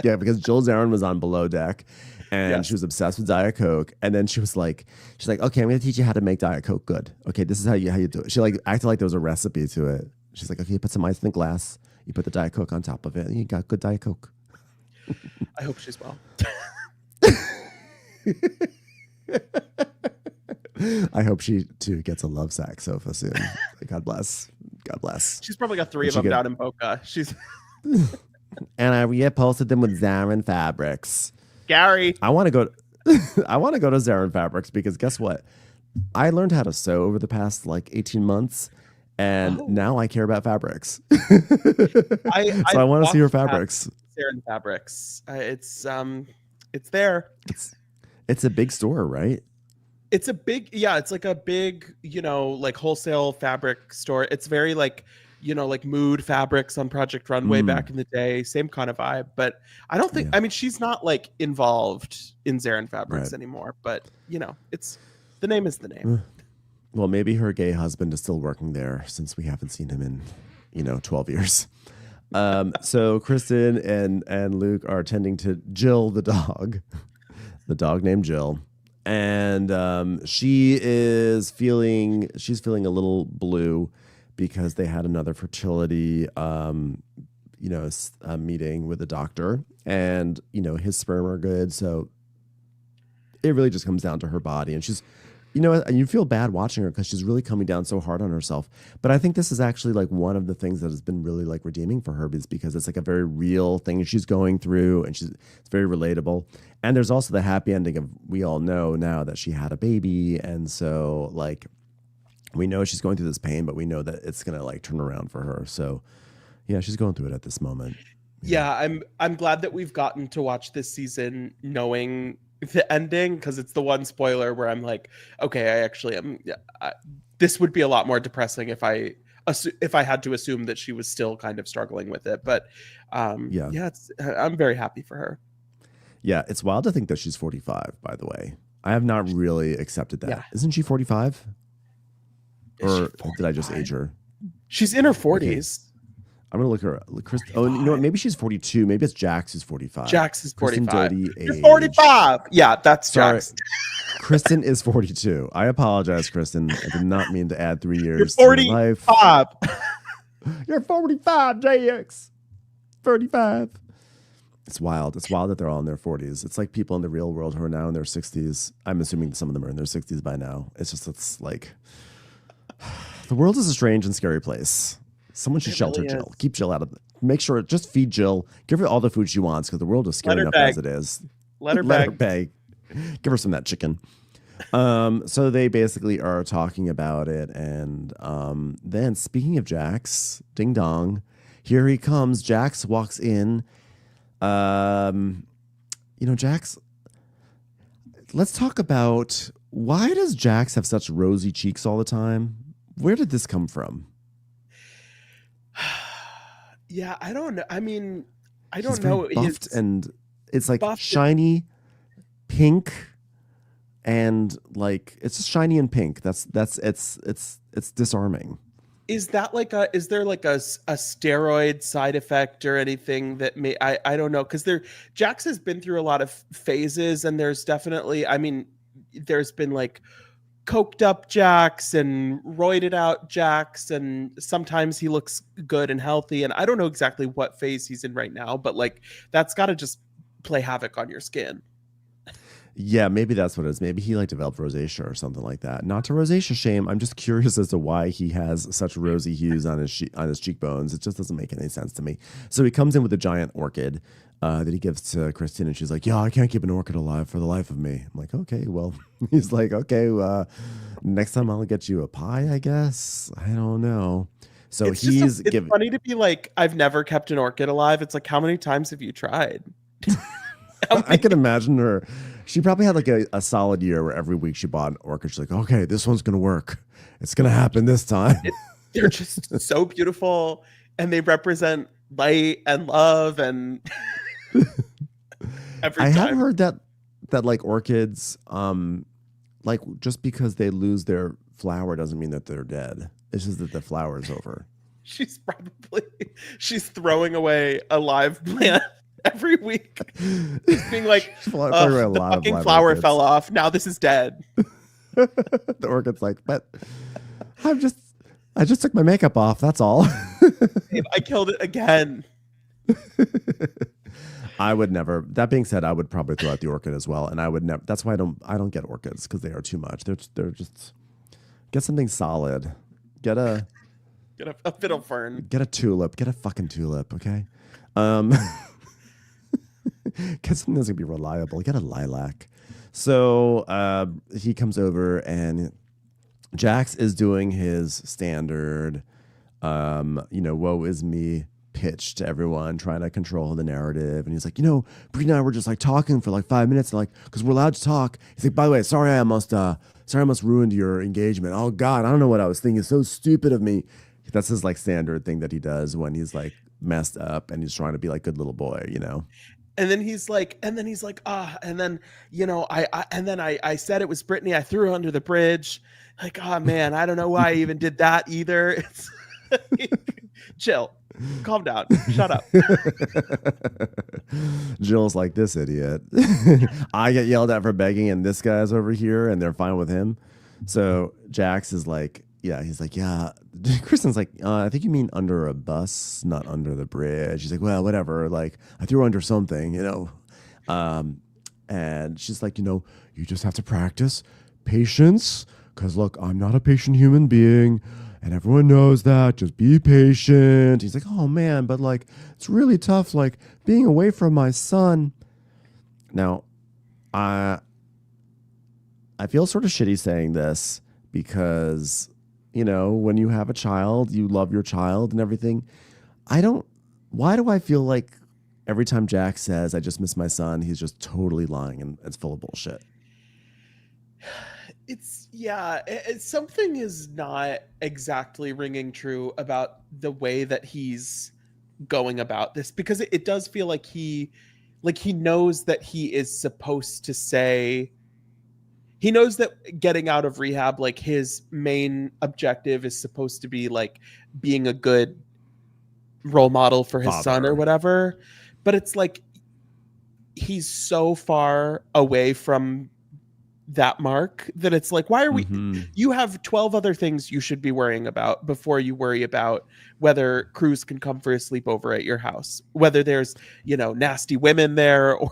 Yeah, because Jill Zarin was on Below Deck, and she was obsessed with Diet Coke. And then she's like, okay, I'm going to teach you how to make Diet Coke good. Okay, this is how you do it. She like acted like there was a recipe to it. She's like, okay, you put some ice in the glass, you put the Diet Coke on top of it, and you got good Diet Coke. I hope she's well. I hope she too gets a love sack sofa soon. God bless. God bless. She's probably got 3 of them down in Boca. And I reposted them with Zarin Fabrics. Gary, I want to go. I want to go to Zarin Fabrics because guess what? I learned how to sew over the past like 18 months, and now I care about fabrics. I want to see her fabrics. Zarin Fabrics. It's there. It's a big store, right? It's a big, yeah, it's like a big, like wholesale fabric store. It's very like, like Mood Fabrics on Project Runway back in the day, same kind of vibe. But I don't think, Yeah. I mean, she's not like involved in Zarin Fabrics Right. anymore, but it's, the name is the name. Well, maybe her gay husband is still working there since we haven't seen him in, 12 years. So Kristen and Luke are tending to Jill the dog named Jill. And she's feeling a little blue because they had another fertility meeting with the doctor, and his sperm are good, so it really just comes down to her body. And she's and you feel bad watching her because she's really coming down so hard on herself. But I think this is actually like one of the things that has been really like redeeming for her, is because it's like a very real thing she's going through, and it's very relatable. And there's also the happy ending of, we all know now that she had a baby, and so like we know she's going through this pain, but we know that it's gonna like turn around for her. So yeah, she's going through it at this moment. Yeah, I'm glad that we've gotten to watch this season knowing the ending, because it's the one spoiler where I'm like, okay, I actually am. This would be a lot more depressing if I had to assume that she was still kind of struggling with it. But I'm very happy for her. Yeah, it's wild to think that she's 45. By the way, I have not really accepted that. Yeah. Isn't she 45? Or did I just age her? She's in her 40s. I'm gonna look her up. Oh, you know what? Maybe she's 42. Maybe it's Jax who's 45. Jax is 45. You're 45. Yeah, that's Jax. Kristen is 42. I apologize, Kristen. I did not mean to add 3 years You're to your life. 45. You're 45, JX. 35. It's wild. It's wild that they're all in their 40s. It's like people in the real world who are now in their 60s. I'm assuming some of them are in their 60s by now. It's like the world is a strange and scary place. Someone should shelter Jill. Keep Jill out of it. Make sure, just feed Jill. Give her all the food she wants, because the world is scary enough as it is. Let her beg. Give her some of that chicken. So they basically are talking about it. And then, speaking of Jax, ding dong, here he comes. Jax walks in. Jax, let's talk about, why does Jax have such rosy cheeks all the time? Where did this come from? Yeah, I don't know. I mean, I don't He's know. Buffed, and it's like shiny pink, and like it's just shiny and pink. It's disarming. Is there like a steroid side effect or anything that may, I don't know, because Jax has been through a lot of phases, and there's definitely, I mean, there's been like coked up Jax and roided out Jax, and sometimes he looks good and healthy, and I don't know exactly what phase he's in right now, but like that's got to just play havoc on your skin. Yeah, maybe that's what it is. Maybe he like developed rosacea or something like that. Not to rosacea shame. I'm just curious as to why he has such rosy hues on his cheekbones. It just doesn't make any sense to me. So he comes in with a giant orchid that he gives to Christine, and she's like, "Yeah, I can't keep an orchid alive for the life of me." I'm like, "Okay, well," he's like, "Okay, next time I'll get you a pie, I guess." I don't know. So it's funny to be like, "I've never kept an orchid alive." It's like, how many times have you tried? I can imagine her. She probably had like a solid year where every week she bought an orchid. She's like, okay, this one's going to work. It's going to happen this time. They're just so beautiful, and they represent light and love, and every time. have heard that like orchids, like just because they lose their flower doesn't mean that they're dead. It's just that the flower is over. She's throwing away a live plant every week, being like, the fucking flower fell off. Now this is dead. The orchid's like, but I just took my makeup off. That's all. I killed it again. I would never. That being said, I would probably throw out the orchid as well, and I would never. That's why I don't get orchids, because they are too much. They're just, get something solid. Get a fiddle fern. Get a tulip. Get a fucking tulip. Okay. Get something that's gonna be reliable. Get a lilac. So he comes over, and Jax is doing his standard, woe is me pitch to everyone, trying to control the narrative. And he's like, Brie and I were just like talking for like 5 minutes, and like, because we're allowed to talk. He's like, by the way, sorry I must ruined your engagement. Oh God, I don't know what I was thinking. It's so stupid of me. That's his like standard thing that he does when he's like messed up and he's trying to be like good little boy, And then he's like, and then I said it was Brittany. I threw her under the bridge. Like, oh man, I don't know why I even did that either. It's chill, calm down, shut up. Jill's like, this idiot. I get yelled at for begging, and this guy's over here, and they're fine with him. So Jax is like, yeah, he's like, yeah. Kristen's like, I think you mean under a bus, not under the bridge. He's like, well, whatever. Like, I threw her under something, And she's like, you just have to practice patience. Because, look, I'm not a patient human being. And everyone knows that. Just be patient. He's like, oh, man, but, like, it's really tough, like, being away from my son. Now, I feel sort of shitty saying this because, when you have a child, you love your child and everything. Why do I feel like every time Jack says, I just miss my son, he's just totally lying and it's full of bullshit? Something is not exactly ringing true about the way that he's going about this, because it does feel like he knows that he is supposed to say, he knows that getting out of rehab, like his main objective is supposed to be like being a good role model for his son or whatever. But it's like, he's so far away from that mark that it's like, why are we you have 12 other things you should be worrying about before you worry about whether Cruz can come for a sleepover at your house, whether there's nasty women there or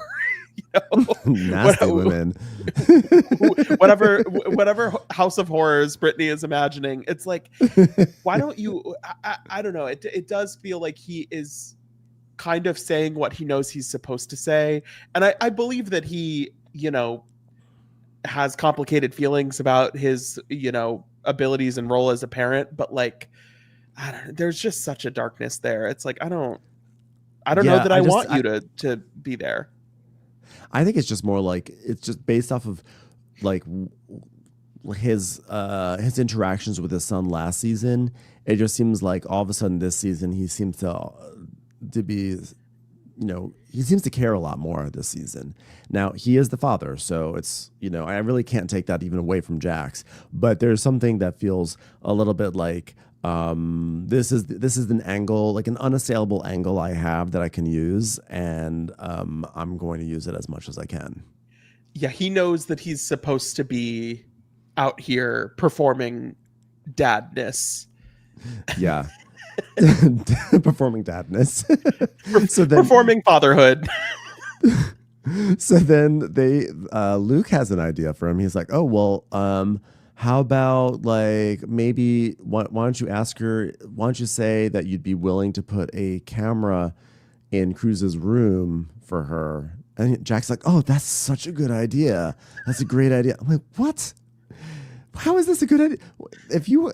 nasty women. whatever house of horrors Brittany is imagining. It's like, why don't you I don't know, it does feel like he is kind of saying what he knows he's supposed to say, and I believe that he has complicated feelings about his, abilities and role as a parent, but like, I don't know, there's just such a darkness there. It's like, I don't know that I want you to be there. I think it's just more like, it's just based off of like his interactions with his son last season. It just seems like all of a sudden this season, he seems to be, he seems to care a lot more this season. Now, he is the father, so it's, I really can't take that even away from Jax. But there's something that feels a little bit like, this is an angle, like an unassailable angle I have that I can use, and I'm going to use it as much as I can. Yeah, he knows that he's supposed to be out here performing dadness. Yeah. Performing dadness. Performing fatherhood. So then Luke has an idea for him. He's like, oh, well, how about like maybe why don't you say that you'd be willing to put a camera in Cruz's room for her? And Jack's like, oh, that's such a good idea. That's a great idea. I'm like, what? How is this a good idea? If you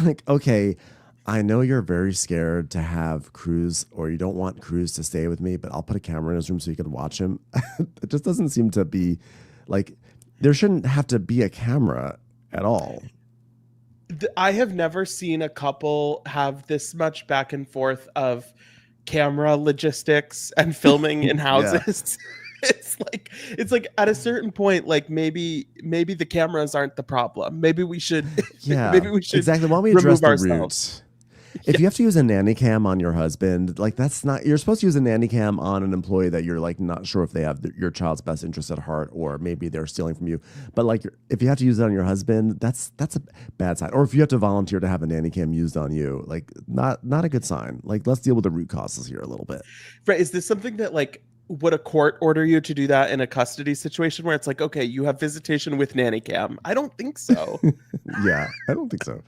like, okay, I know you're very scared to have Cruz, or you don't want Cruz to stay with me, but I'll put a camera in his room so you can watch him. It just doesn't seem to be like, there shouldn't have to be a camera at all. I have never seen a couple have this much back and forth of camera logistics and filming in houses. Yeah. It's like at a certain point, like maybe the cameras aren't the problem. Maybe we should exactly. Why don't we address the root? If you have to use a nanny cam on your husband, like that's not, you're supposed to use a nanny cam on an employee that you're like not sure if they have your child's best interest at heart, or maybe they're stealing from you. But like, if you have to use it on your husband, that's a bad sign. Or if you have to volunteer to have a nanny cam used on you, like not a good sign. Like, let's deal with the root causes here a little bit. Right? Is this something that like, would a court order you to do that in a custody situation where it's like, okay, you have visitation with nanny cam? I don't think so. Yeah, I don't think so.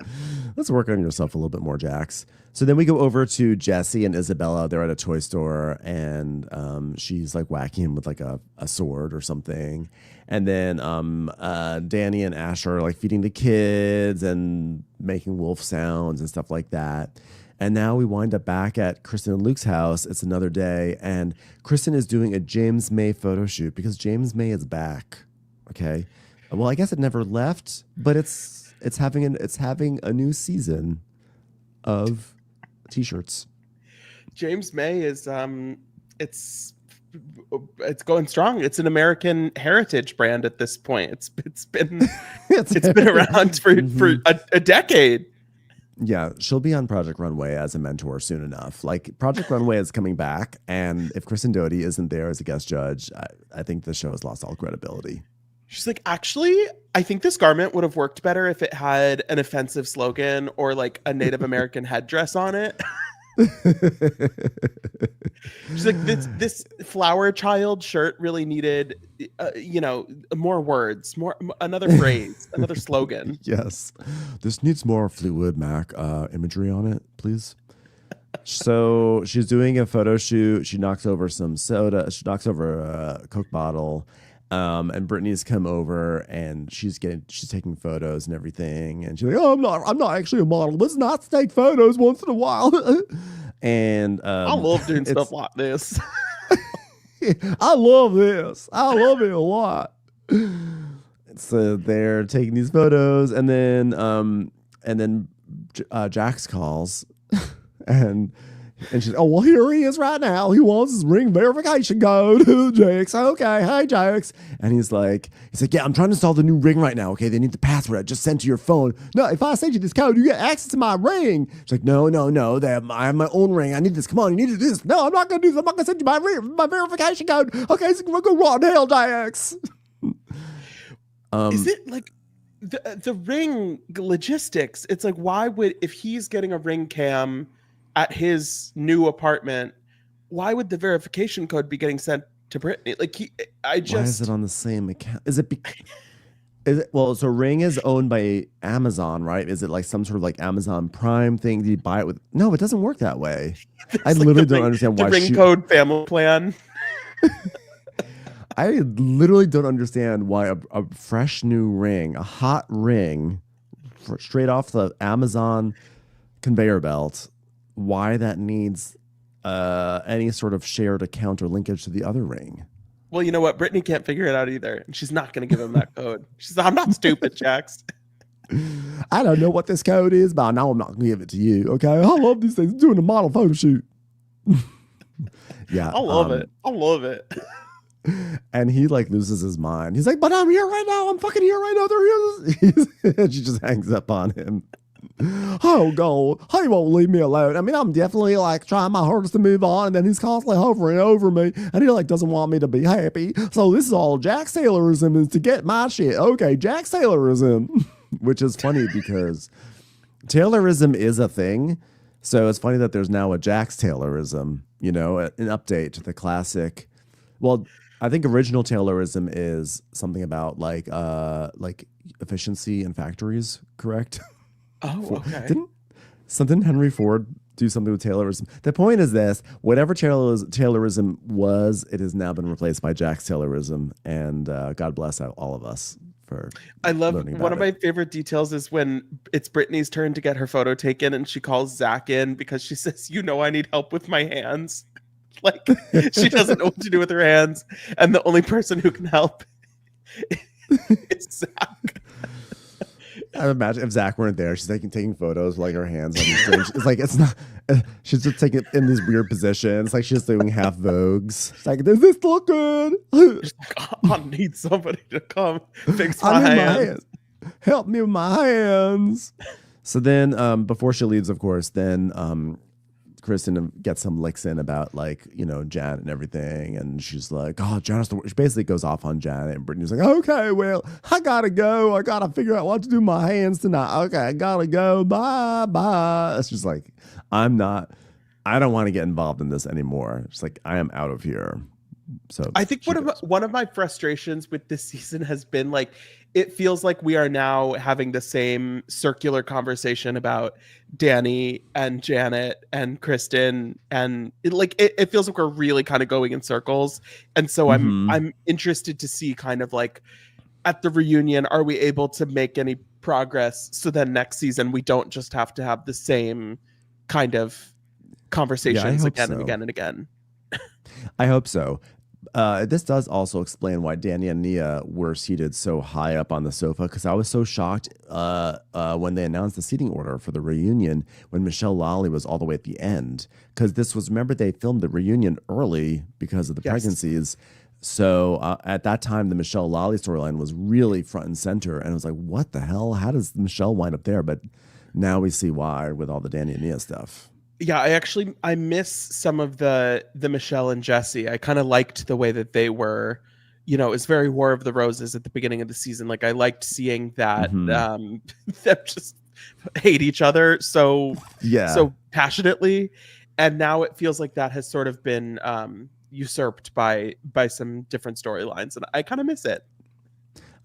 Let's work on yourself a little bit more, Jax. So then we go over to Jesse and Isabella. They're at a toy store, and she's like whacking him with like a sword or something. And then Danny and Asher are like feeding the kids and making wolf sounds and stuff like that. And now we wind up back at Kristen and Luke's house. It's another day, and Kristen is doing a James May photo shoot because James May is back. Okay, well, I guess it never left, but it's having a new season of t-shirts. James May is it's going strong. It's an American heritage brand at this point. It's been it's been around for a decade. Yeah, she'll be on Project Runway as a mentor soon enough. Like, Project Runway is coming back, and if Kristen Doty isn't there as a guest judge, I think the show has lost all credibility. She's like, actually, I think this garment would have worked better if it had an offensive slogan or like a Native American headdress on it. She's like, this flower child shirt really needed, more words, another phrase, another slogan. Yes, this needs more Fleetwood Mac imagery on it, please. So she's doing a photo shoot. She knocks over some soda. She knocks over a Coke bottle. And Brittany's come over and she's taking photos and everything. And she's like, "Oh, I'm not actually a model. Let's not take photos once in a while." And I love doing stuff like this. I love this. I love it a lot. So they're taking these photos, and then Jax calls, and she's, "Oh, well, here he is right now. He wants his ring verification code." Jax, "Okay, hey, Jax." And he's like, "Yeah, I'm trying to install the new ring right now. Okay, they need the password I just sent to your phone. No, if I send you this code, you get access to my ring." She's like, No. I have my own ring. I need this. Come on, you need to do this. No, I'm not going to do this. I'm not going to send you my verification code. Okay, so we'll go rot in hell, Jax. Is it like the ring logistics? It's like, why would, if he's getting a ring cam at his new apartment, why would the verification code be getting sent to Brittany? Like, why is it on the same account? So Ring is owned by Amazon, right? Is it like some sort of like Amazon Prime thing? Did you buy it with? No, it doesn't work that way. I literally don't understand why. The ring code family plan. I literally don't understand why a fresh new ring, a hot ring, straight off the Amazon conveyor belt, why that needs any sort of shared account or linkage to the other ring. Well, you know what? Brittany can't figure it out either. And she's not going to give him that code. She's like, "I'm not stupid, Jax. I don't know what this code is, but I know I'm not going to give it to you. Okay. I love these things. I'm doing a model photo shoot." Yeah. I love it. I love it. And he like loses his mind. He's like, "But I'm here right now. I'm fucking here right now. They're here." And she just hangs up on him. "Oh God, he won't leave me alone. I mean, I'm definitely like trying my hardest to move on, and then he's constantly hovering over me, and he like doesn't want me to be happy. So this is all Jax Taylorism is to get my shit. Okay, Jax Taylorism," which is funny because Taylorism is a thing. So it's funny that there's now a Jax Taylorism. You know, an update to the classic. Well, I think original Taylorism is something about like efficiency in factories, correct? Oh, okay. Didn't Henry Ford do something with Taylorism? The point is this: whatever Taylorism was, it has now been replaced by Jax Taylorism, and God bless all of us for. I love one of my favorite details is when it's Brittany's turn to get her photo taken, and she calls Zach in because she says, "I need help with my hands." Like, she doesn't know what to do with her hands, and the only person who can help is Zach. I imagine if Zach weren't there, she's taking photos with like her hands on these things. It's like, it's not. She's just taking it in these weird positions, like she's doing half vogues. It's like, "Does this look good?" She's like, "I need somebody to come fix my hands. Help me with my hands." So then, before she leaves, of course, then Kristen gets some licks in about like, Janet and everything. And she's like, "Oh, Janet's the worst." She basically goes off on Janet, and Brittany's like, "Okay, well, I gotta go. I gotta figure out what to do with my hands tonight. Okay, I gotta go. Bye. It's just like, I don't want to get involved in this anymore. It's like, I am out of here. So I think one of my frustrations with this season has been like, it feels like we are now having the same circular conversation about Danny and Janet and Kristen, and it feels like we're really kind of going in circles. And so I'm interested to see kind of like at the reunion, are we able to make any progress so then next season we don't just have to have the same kind of conversations hope again and so. again and again. I hope so. This does also explain why Danny and Nia were seated so high up on the sofa, because I was so shocked when they announced the seating order for the reunion when Michelle Lally was all the way at the end. Because this was, remember, they filmed the reunion early because of the pregnancies. So at that time, the Michelle Lally storyline was really front and center. And I was like, what the hell? How does Michelle wind up there? But now we see why with all the Danny and Nia stuff. Yeah, I miss some of the Michelle and Jesse. I kind of liked the way that they were, you know, it's very War of the Roses at the beginning of the season. Like I liked seeing that them just hate each other so passionately, and now it feels like that has sort of been usurped by some different storylines, and I kind of miss it.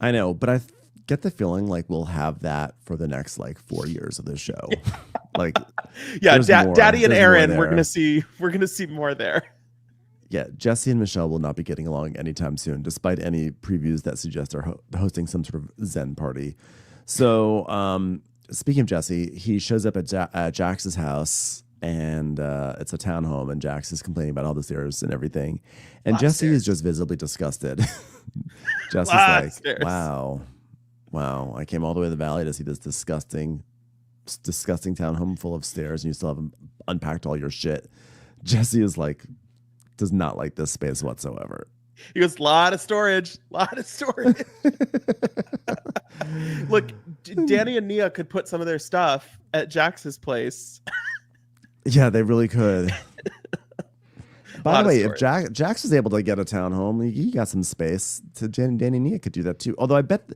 I know, but I get the feeling like we'll have that for the next like 4 years of this show. Like, Daddy and Aaron, we're gonna see more there. Yeah, Jesse and Michelle will not be getting along anytime soon, despite any previews that suggest they're hosting some sort of Zen party. So, speaking of Jesse, he shows up at Jax's house, and it's a townhome, and Jax is complaining about all the stairs and everything, and Jesse is just visibly disgusted. Jesse's like, "Wow, I came all the way to the valley to see this disgusting townhome full of stairs, and you still haven't unpacked all your shit." Jesse is like, does not like this space whatsoever. He goes, lot of storage. Look, Danny and Nia could put some of their stuff at Jax's place. Yeah, they really could. By the way, if Jax is able to get a townhome, he got some space. Danny and Nia could do that too. Although I bet the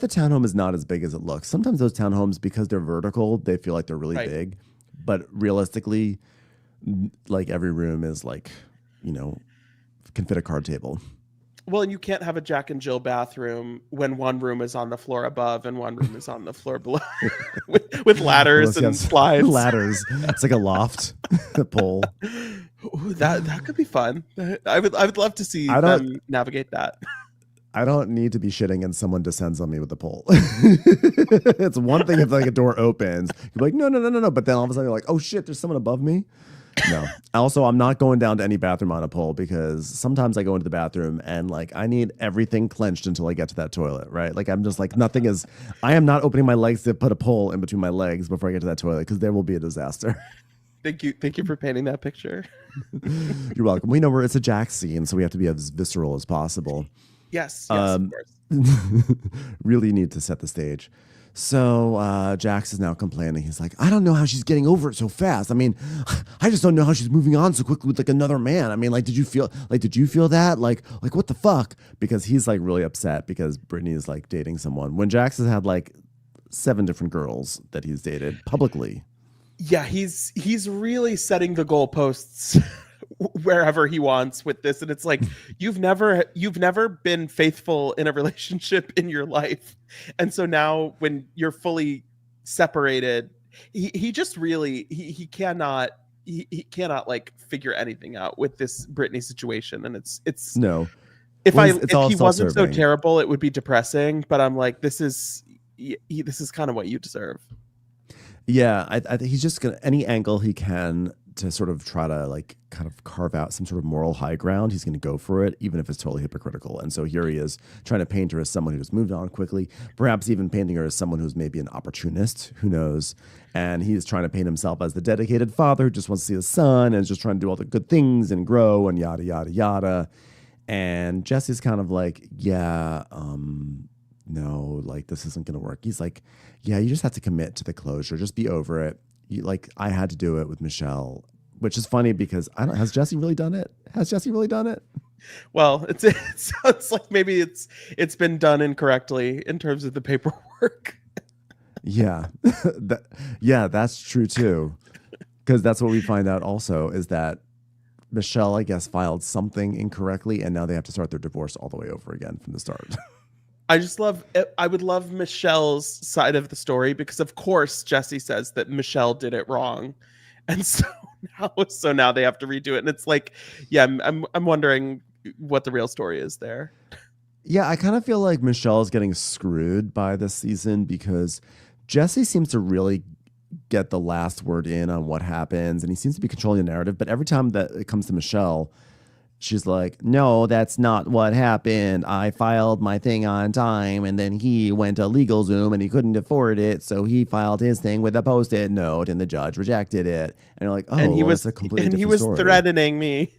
townhome is not as big as it looks. Sometimes those townhomes, because they're vertical, they feel like they're really big. But realistically, like every room is like, you know, can fit a card table. Well, and you can't have a Jack and Jill bathroom when one room is on the floor above and one room is on the floor below with ladders and slides. Ladders. It's like a loft, a pole. Ooh, that could be fun. I would love to see them navigate that. I don't need to be shitting and someone descends on me with a pole. It's one thing if like a door opens, you're like, no. But then all of a sudden you're like, oh shit, there's someone above me. No. Also, I'm not going down to any bathroom on a pole, because sometimes I go into the bathroom and like I need everything clenched until I get to that toilet, right? Like I'm just like I am not opening my legs to put a pole in between my legs before I get to that toilet, because there will be a disaster. Thank you for painting that picture. You're welcome. We know it's a Jax scene, so we have to be as visceral as possible. Yes, of course. Really need to set the stage. So Jax is now complaining. He's like, I don't know how she's getting over it so fast. I mean, I just don't know how she's moving on so quickly with like another man. I mean, like, did you feel that? Like what the fuck? Because he's like really upset because Brittany is like dating someone, when Jax has had like 7 different girls that he's dated publicly. Yeah, he's really setting the goalposts wherever he wants with this, and it's like you've never been faithful in a relationship in your life, and so now when you're fully separated, he just really he cannot like figure anything out with this Britney situation, and it's no. If he wasn't so terrible, it would be depressing, but I'm like, this is kind of what you deserve. Yeah, I think he's just gonna, any angle he can to sort of try to like kind of carve out some sort of moral high ground, he's going to go for it, even if it's totally hypocritical. And so here he is trying to paint her as someone who's moved on quickly, perhaps even painting her as someone who's maybe an opportunist, who knows. And he's trying to paint himself as the dedicated father who just wants to see his son and is just trying to do all the good things and grow and yada, yada, yada. And Jesse's kind of like, no, like this isn't going to work. He's like, yeah, you just have to commit to the closure. Just be over it. Like I had to do it with Michelle, which is funny because has Jesse really done it? Well, it sounds like maybe it's been done incorrectly in terms of the paperwork. Yeah, that's true too. Because that's what we find out also is that Michelle, I guess, filed something incorrectly, and now they have to start their divorce all the way over again from the start. I would love Michelle's side of the story, because of course Jesse says that Michelle did it wrong. And so now they have to redo it. And it's like, yeah, I'm wondering what the real story is there. Yeah, I kind of feel like Michelle's getting screwed by this season because Jesse seems to really get the last word in on what happens, and he seems to be controlling the narrative. But every time that it comes to Michelle, she's like, no, that's not what happened. I filed my thing on time, and then he went to LegalZoom and he couldn't afford it, so he filed his thing with a Post-it note, and the judge rejected it. And you're like, oh, and he well, was that's a completely different story. threatening me.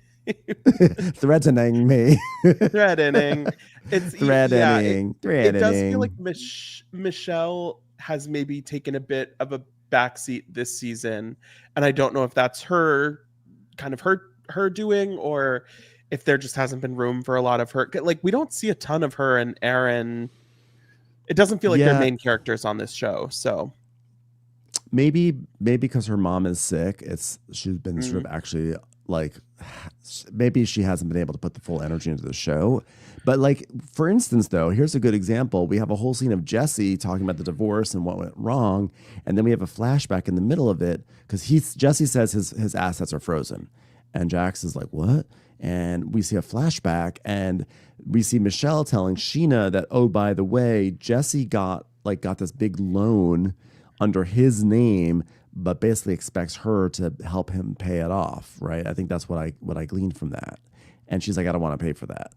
Threatening me. Threatening. It's Threatening. It does feel like Michelle has maybe taken a bit of a backseat this season, and I don't know if that's her doing, or if there just hasn't been room for a lot of her. Like, we don't see a ton of her and Aaron. It doesn't feel like they're main characters on this show. So maybe because her mom is sick, she's been sort of actually like, maybe she hasn't been able to put the full energy into the show. But like, for instance, though, here's a good example. We have a whole scene of Jesse talking about the divorce and what went wrong, and then we have a flashback in the middle of it because Jesse says his assets are frozen, and Jax is like, what? And we see a flashback, and we see Michelle telling Sheena that, oh, by the way, Jesse got this big loan under his name, but basically expects her to help him pay it off, right? I think that's what I gleaned from that. And she's like, I don't want to pay for that.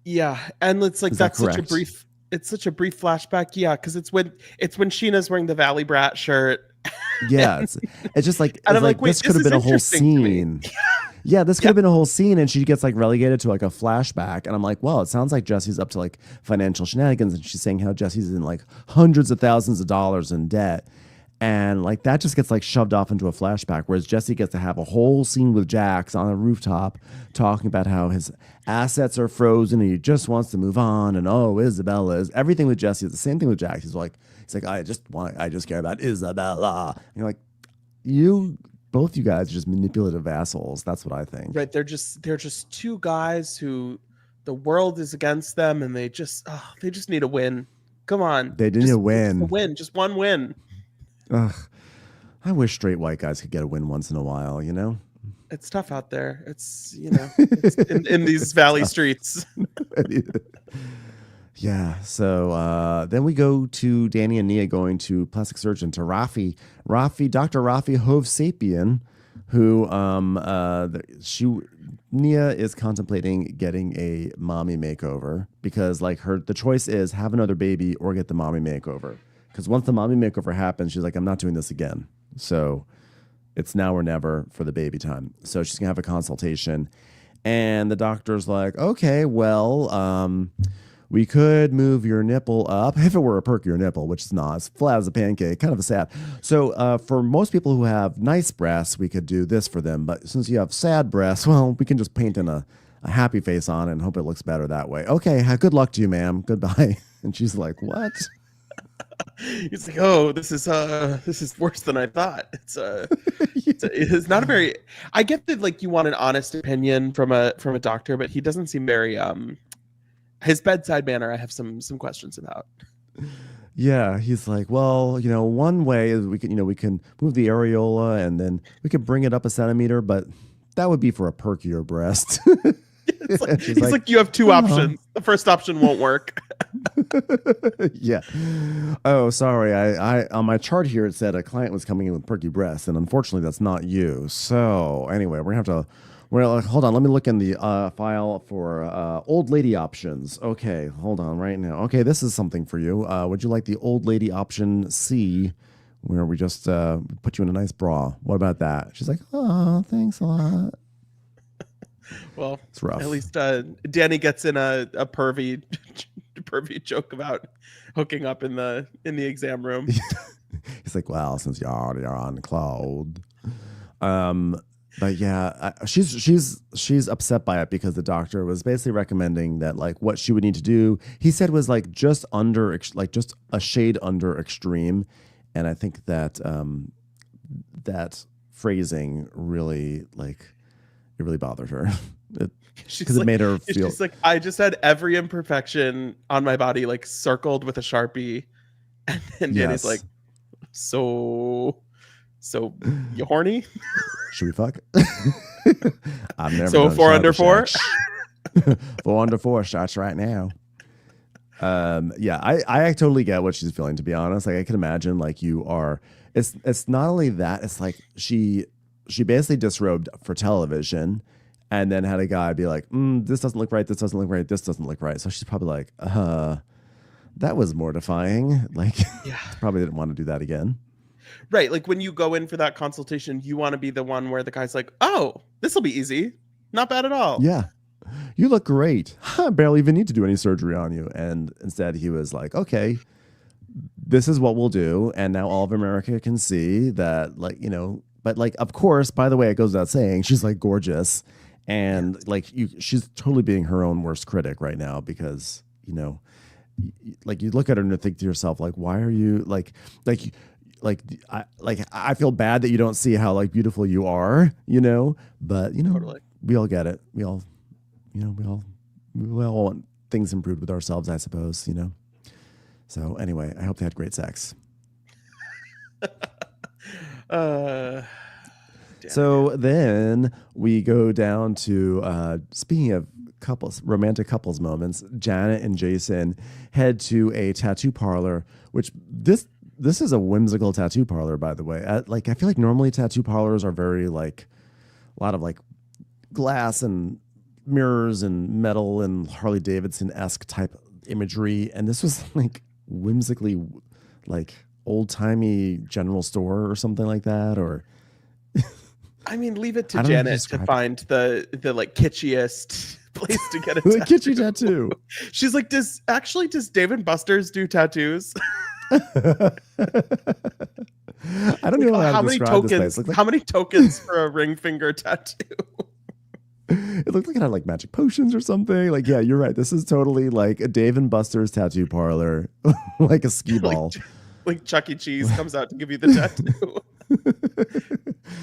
Yeah, and it's like, that's such a brief flashback. Yeah, because it's when Sheena's wearing the Valley Brat shirt. Yeah, it's just like, and I'm like, wait, this could have been a whole scene. Yeah, this could have been a whole scene, and she gets like relegated to like a flashback, and I'm like, well, it sounds like Jesse's up to like financial shenanigans, and she's saying how Jesse's in like hundreds of thousands of dollars in debt. And like that just gets like shoved off into a flashback, whereas Jesse gets to have a whole scene with Jax on a rooftop talking about how his assets are frozen and he just wants to move on. And oh, Isabella is everything with Jesse. It's the same thing with Jax. He's like, I just care about Isabella. And you're like, both you guys are just manipulative assholes. That's what I think. Right. They're just two guys who the world is against them, and they just need a win. Come on. They need a win. Just a win. Just one win. Ugh, I wish straight white guys could get a win once in a while, you know? It's tough out there. It's, it's in these valley streets. Yeah. So then we go to Danny and Nia going to plastic surgeon, to Dr. Rafi Hovsapian, who Nia is contemplating getting a mommy makeover because like the choice is have another baby or get the mommy makeover. Because once the mommy makeover happens, she's like, I'm not doing this again. So it's now or never for the baby time. So she's going to have a consultation. And the doctor's like, okay, well, we could move your nipple up if it were a perkier nipple, which is not. It's flat as a pancake, kind of a sad. So for most people who have nice breasts, we could do this for them. But since you have sad breasts, well, we can just paint in a happy face on it and hope it looks better that way. Okay, good luck to you, ma'am. Goodbye. And she's like, what? He's like, oh, this is worse than I thought. It's not a very. I get that like you want an honest opinion from a doctor, but he doesn't seem very his bedside manner. I have some questions about. Yeah, he's like, well, one way is we can move the areola and then we could bring it up a centimeter, but that would be for a perkier breast. He's like, you have two options. The first option won't work. Yeah. Oh, sorry. I on my chart here it said a client was coming in with perky breasts, and unfortunately that's not you. So anyway, we're gonna hold on. Let me look in the file for old lady options. Okay, hold on right now. Okay, this is something for you. Would you like the old lady option C, where we just put you in a nice bra? What about that? She's like, oh, thanks a lot. Well, it's rough. At least Danny gets in a pervy joke about hooking up in the exam room. He's like, well, since you already are unclothed. But yeah, she's upset by it because the doctor was basically recommending that like what she would need to do. He said was like just a shade under extreme, and I think that that phrasing really it really bothered her because it made her feel. She's like, I just had every imperfection on my body like circled with a Sharpie, and then Danny's like, so you horny? Should we fuck? I've never. So 4 under 4. 4 under 4 shots right now. Yeah, I totally get what she's feeling, to be honest. Like I can imagine like you are it's not only that, it's like she basically disrobed for television and then had a guy be like, this doesn't look right, this doesn't look right, this doesn't look right. So she's probably like, that was mortifying. Like Yeah. probably didn't want to do that again. Right. Like when you go in for that consultation, you want to be the one where the guy's like, oh, this will be easy. Not bad at all. Yeah. You look great. I barely even need to do any surgery on you. And instead he was like, okay, this is what we'll do. And now all of America can see that, like, you know, but like, of course, by the way, it goes without saying, she's like gorgeous. And like she's totally being her own worst critic right now because, you know, like you look at her and you think to yourself, like, why are you I feel bad that you don't see how like beautiful you are, you know, but you know, Totally. We all get it. We all want things improved with ourselves, I suppose, you know? So anyway, I hope they had great sex. So then we go down to, speaking of romantic couples moments, Janet and Jason head to a tattoo parlor, which this is a whimsical tattoo parlor, by the way. I feel like normally tattoo parlors are very like a lot of like glass and mirrors and metal and Harley Davidson-esque type imagery. And this was like whimsically like old timey general store or something like that. Or I mean, leave it to Janet to find the like kitschiest place to get a tattoo. Kitschy tattoo. She's like, does Dave and Buster's do tattoos? I don't know how to describe this place. How many tokens for a ring finger tattoo? It looked like it had like magic potions or something. Like, yeah, you're right. This is totally like a Dave and Buster's tattoo parlor, like a ski ball. Like Chuck E. Cheese comes out to give you the tattoo.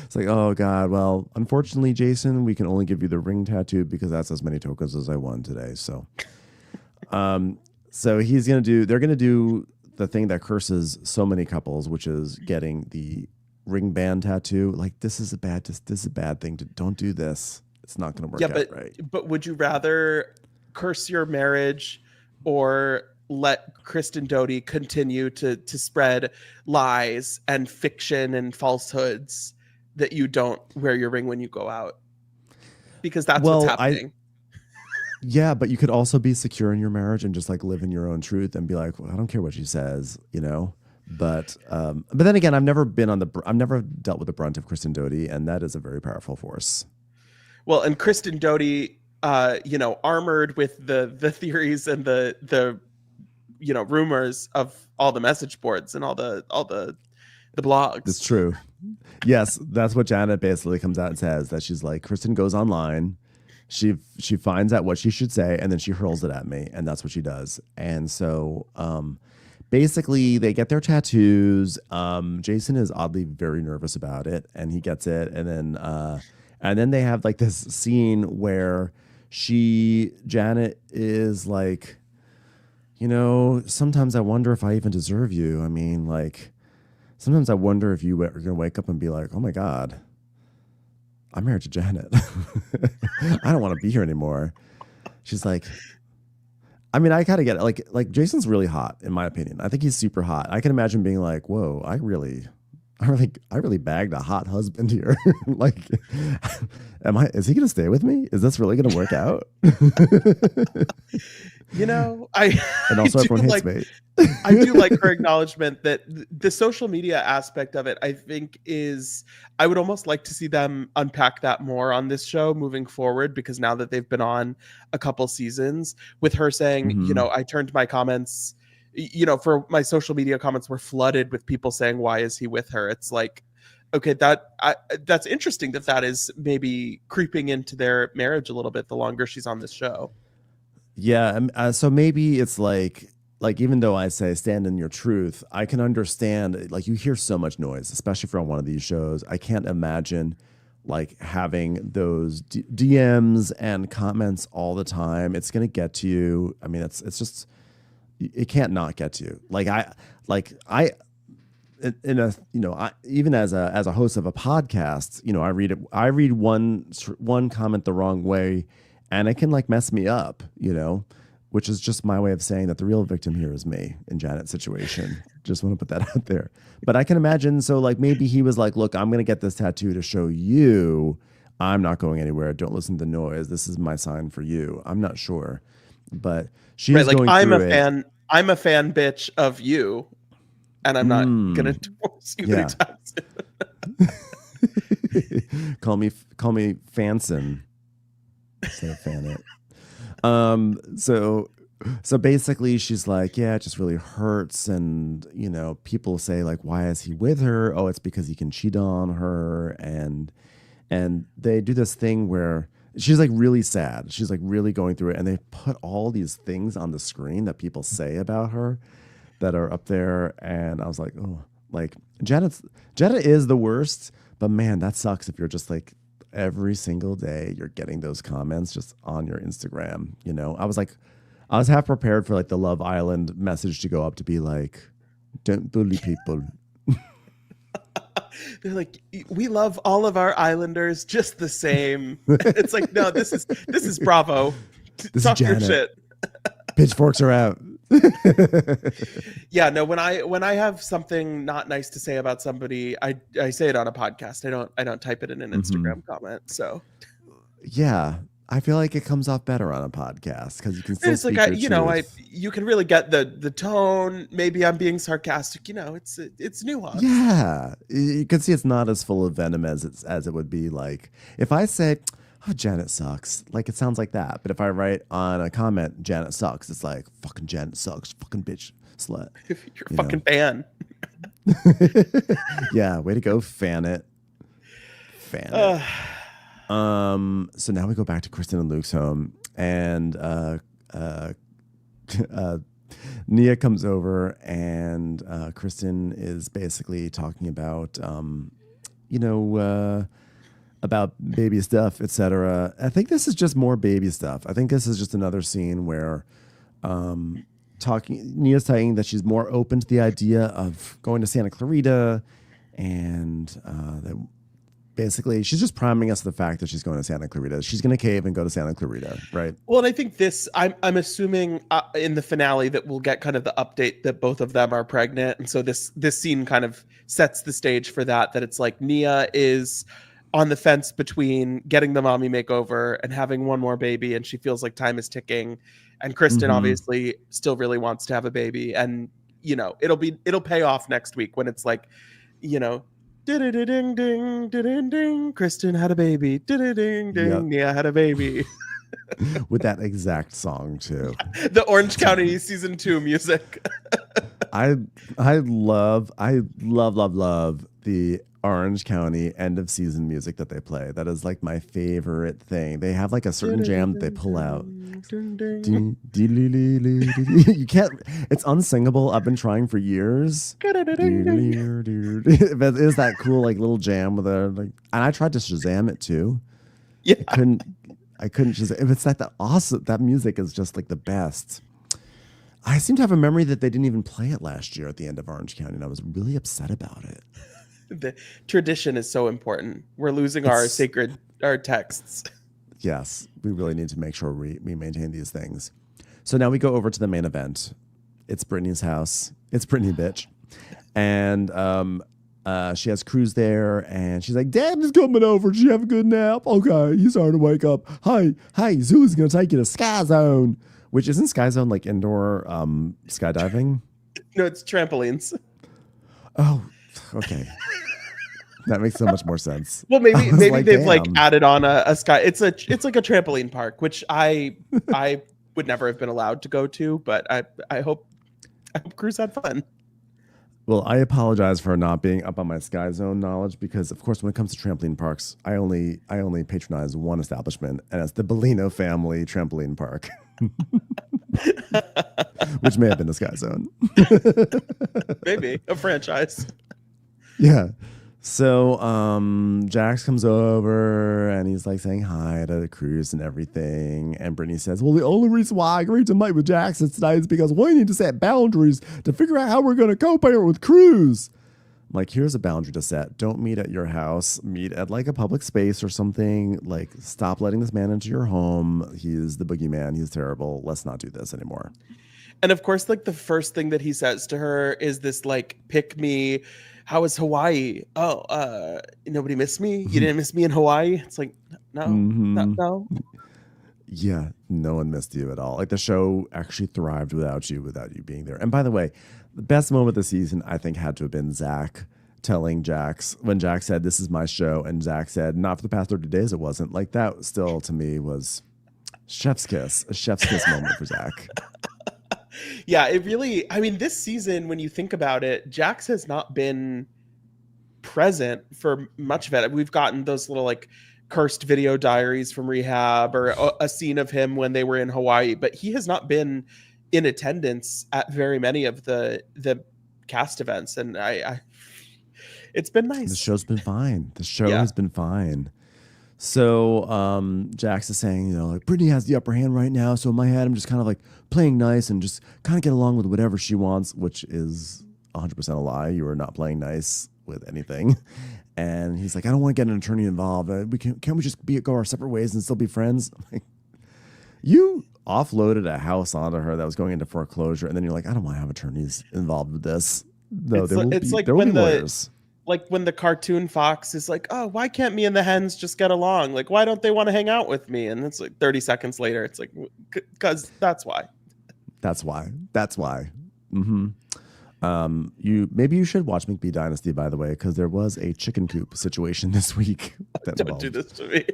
It's like, oh God, well, unfortunately, Jason, we can only give you the ring tattoo because that's as many tokens as I won today. So, so they're gonna do the thing that curses so many couples, which is getting the ring band tattoo. Like, this is a bad thing. Don't do this. It's not going to work out right. But would you rather curse your marriage or let Kristen Doty continue to spread lies and fiction and falsehoods that you don't wear your ring when you go out? Because that's what's happening. Yeah, but you could also be secure in your marriage and just like live in your own truth and be like, well, I don't care what she says, you know. But then again, I've never dealt with the brunt of Kristen Doty, and that is a very powerful force. Well, and Kristen Doty, armored with the theories and the rumors of all the message boards and all the blogs. It's true. Yes, that's what Janet basically comes out and says, that she's like, Kristen goes online, she finds out what she should say, and then she hurls it at me, and that's what she does. And so basically they get their tattoos. Jason is oddly very nervous about it, and he gets it, and then they have like this scene where Janet is like, sometimes I wonder if I even deserve you. I mean, like, sometimes I wonder if you are going to wake up and be like, oh my God, I'm married to Janet. I don't want to be here anymore. She's like, I mean, I kind of get it. Like Jason's really hot, in my opinion. I think he's super hot. I can imagine being like, whoa, I really bagged a hot husband here. Like, is he going to stay with me? Is this really going to work out? And also everyone hates me. I do like her acknowledgement that the social media aspect of it, I think, I would almost like to see them unpack that more on this show moving forward, because now that they've been on a couple seasons, with her saying, I turned my comments, for my social media comments were flooded with people saying, why is he with her? It's like, okay, that's interesting that is maybe creeping into their marriage a little bit the longer she's on this show. Yeah. So maybe it's like even though I say stand in your truth, I can understand, like, you hear so much noise, especially from one of these shows. I can't imagine like having those DMs and comments all the time. It's going to get to you. I mean, it's just, it can't not get to you. Even as a host of a podcast, I read one comment the wrong way, and it can like mess me up, which is just my way of saying that the real victim here is me in Janet's situation. Just want to put that out there. But I can imagine, so like maybe he was like, look, I'm going to get this tattoo to show you I'm not going anywhere. Don't listen to the noise. This is my sign for you. I'm not sure. But she's right, like going I'm through a fan. I'm a fan bitch of you, and I'm not gonna divorce you anytime soon. Call me Fanson instead of fan it. So basically she's like, yeah, it just really hurts. And, you know, people say like, why is he with her? Oh, it's because he can cheat on her. And they do this thing where she's like really sad. She's like really going through it. And they put all these things on the screen that people say about her that are up there. And I was like, oh, like Janet is the worst, but man, that sucks if you're just like every single day you're getting those comments just on your Instagram. You know, I was half prepared for like the Love Island message to go up to be like, don't bully people. They're like, we love all of our Islanders just the same. It's like, no, this is Bravo. This Talk is your Janet. shit. Pitchforks are out. Yeah, no, when I have something not nice to say about somebody, I say it on a podcast. I don't type it in an Instagram comment. So yeah, I feel like it comes off better on a podcast because you can still it's speak like your truth. you can really get the tone. Maybe I'm being sarcastic. You know, it's nuanced. Yeah, you can see it's not as full of venom as it would be like if I say, oh, Janet sucks. Like it sounds like that. But if I write on a comment, Janet sucks, it's like fucking Janet sucks, fucking bitch, slut. You're a fucking fan. Yeah, way to go, fan it. So now we go back to Kristen and Luke's home, and Nia comes over, and Kristen is basically talking about, about baby stuff, etc. I think this is just more baby stuff. I think this is just another scene where Nia's saying that she's more open to the idea of going to Santa Clarita, and that basically she's just priming us the fact that she's going to Santa Clarita. She's going to cave and go to Santa Clarita, right? Well, and I think I'm assuming in the finale that we'll get kind of the update that both of them are pregnant, and so this scene kind of sets the stage for that it's like Nia is on the fence between getting the mommy makeover and having one more baby, and she feels like time is ticking, and Kristen obviously still really wants to have a baby, and you know it'll pay off next week when it's like, you know, ding ding ding ding ding, Kristen had a baby, ding ding ding, Nia had a baby. With that exact song too. The Orange County season 2 music. I love the Orange County end of season music that they play. That is like my favorite thing. They have like a certain jam that they pull out. You can't, it's unsingable. I've been trying for years. But it is that cool like little jam with a like, and I tried to Shazam it too. Yeah. I couldn't Shazam. It's like that music is just like the best. I seem to have a memory that they didn't even play it last year at the end of Orange County, and I was really upset about it. The tradition is so important. We're losing our texts. Yes, we really need to make sure we maintain these things. So now we go over to the main event. It's Brittany's house. It's Brittany, bitch. And she has Cruz there, and she's like, Dad is coming over. Did you have a good nap? Okay, he's starting to wake up. Hi, Zulie's going to take you to Sky Zone. Which isn't Sky Zone like indoor skydiving? No, it's trampolines. Oh, okay. That makes so much more sense. Well, maybe like, they've damn. like added on a sky. It's like a trampoline park, which I would never have been allowed to go to, but I hope Cruz had fun. Well, I apologize for not being up on my Sky Zone knowledge because, of course, when it comes to trampoline parks, I only patronize one establishment, and it's the Bellino family trampoline park, which may have been the Sky Zone. Maybe a franchise. Yeah. So Jax comes over and he's like saying hi to Cruz and everything. And Brittany says, well, the only reason why I agreed to meet with Jax tonight is because we need to set boundaries to figure out how we're going to co-parent with Cruz. Like, here's a boundary to set. Don't meet at your house. Meet at like a public space or something. Like, stop letting this man into your home. He's the boogeyman. He's terrible. Let's not do this anymore. And of course, like the first thing that he says to her is this like, pick me. How is Hawaii? Oh, nobody missed me? You didn't miss me in Hawaii? It's like, no, no. Yeah, no one missed you at all. Like, the show actually thrived without you being there. And by the way, the best moment of the season, I think, had to have been Zach telling Jax, when Jax said, "This is my show," and Zach said, "Not for the past 30 days, it wasn't." Like, that still, to me, was chef's kiss. A chef's kiss moment for Zach. Yeah, it really, I mean, this season, when you think about it, Jax has not been present for much of it. We've gotten those little like cursed video diaries from rehab, or a scene of him when they were in Hawaii, but he has not been in attendance at very many of the cast events. And I it's been nice. The show's been fine. The show has been fine. So Jax is saying, like, Brittany has the upper hand right now. So in my head, I'm just kind of like playing nice and just kind of get along with whatever she wants, which is 100% a lie. You are not playing nice with anything. And he's like, I don't want to get an attorney involved. Can't we just go our separate ways and still be friends? I'm like, you offloaded a house onto her that was going into foreclosure, and then you're like, I don't want to have attorneys involved with this. No, there will be lawyers. Like when the cartoon fox is like, oh, why can't me and the hens just get along? Like, why don't they want to hang out with me? And it's like 30 seconds later, it's like, because that's why. That's why. Mm-hmm. Maybe you should watch McBee Dynasty, by the way, because there was a chicken coop situation this week. Don't do this to me.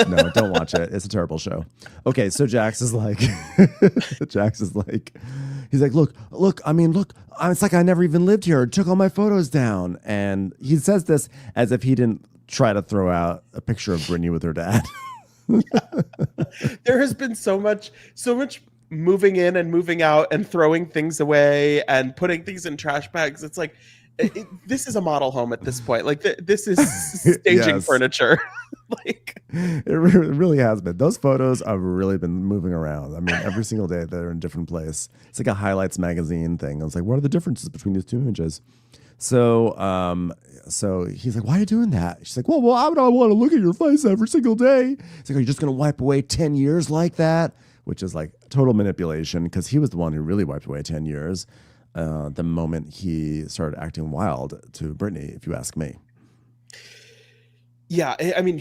No, don't watch it. It's a terrible show. Okay, so Jax is like, he's like, look. I mean, look. It's like I never even lived here. Took all my photos down, and he says this as if he didn't try to throw out a picture of Brittany with her dad. There has been so much moving in and moving out and throwing things away and putting things in trash bags. It's like, this is a model home at this point. Like this is staging furniture. Like, it really has been. Those photos have really been moving around. I mean, every single day they're in a different place. It's like a highlights magazine thing. I was like, what are the differences between these two images? So he's like, why are you doing that? She's like, well, why would I want to look at your face every single day? He's like, are you just going to wipe away 10 years like that? Which is like total manipulation, because he was the one who really wiped away 10 years the moment he started acting wild to Brittany, if you ask me. Yeah, I mean,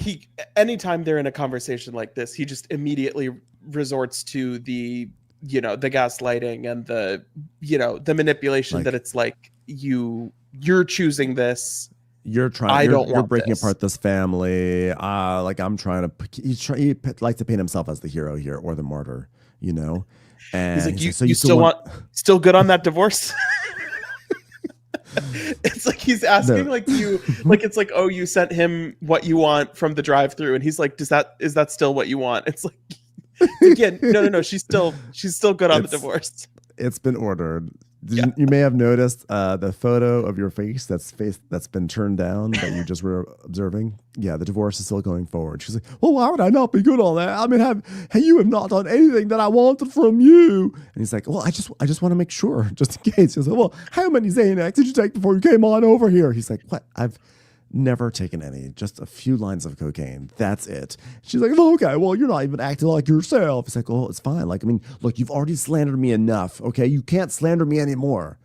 anytime they're in a conversation like this, he just immediately resorts to the gaslighting and the manipulation, like, that it's like you're choosing this. You're breaking apart this family. Like, I'm trying to. He likes to paint himself as the hero here, or the martyr. And he's like, still good on that divorce? It's like he's asking like it's like, oh, you sent him what you want from the drive-through, and he's like, is that still what you want? It's like, again, no, she's still good on the divorce. It's been ordered. You may have noticed the photo of your face that's been turned down that you just were observing. Yeah, the divorce is still going forward. She's like, well, why would I not be good on that? I mean, you have not done anything that I wanted from you. And he's like, well, I just want to make sure, just in case. He's like, well, how many Xanax did you take before you came on over here? He's like, what? I've never taken any, just a few lines of cocaine. That's it. She's like, oh, okay, well, you're not even acting like yourself. It's like, oh, it's fine. Like, I mean, look, you've already slandered me enough. Okay, you can't slander me anymore.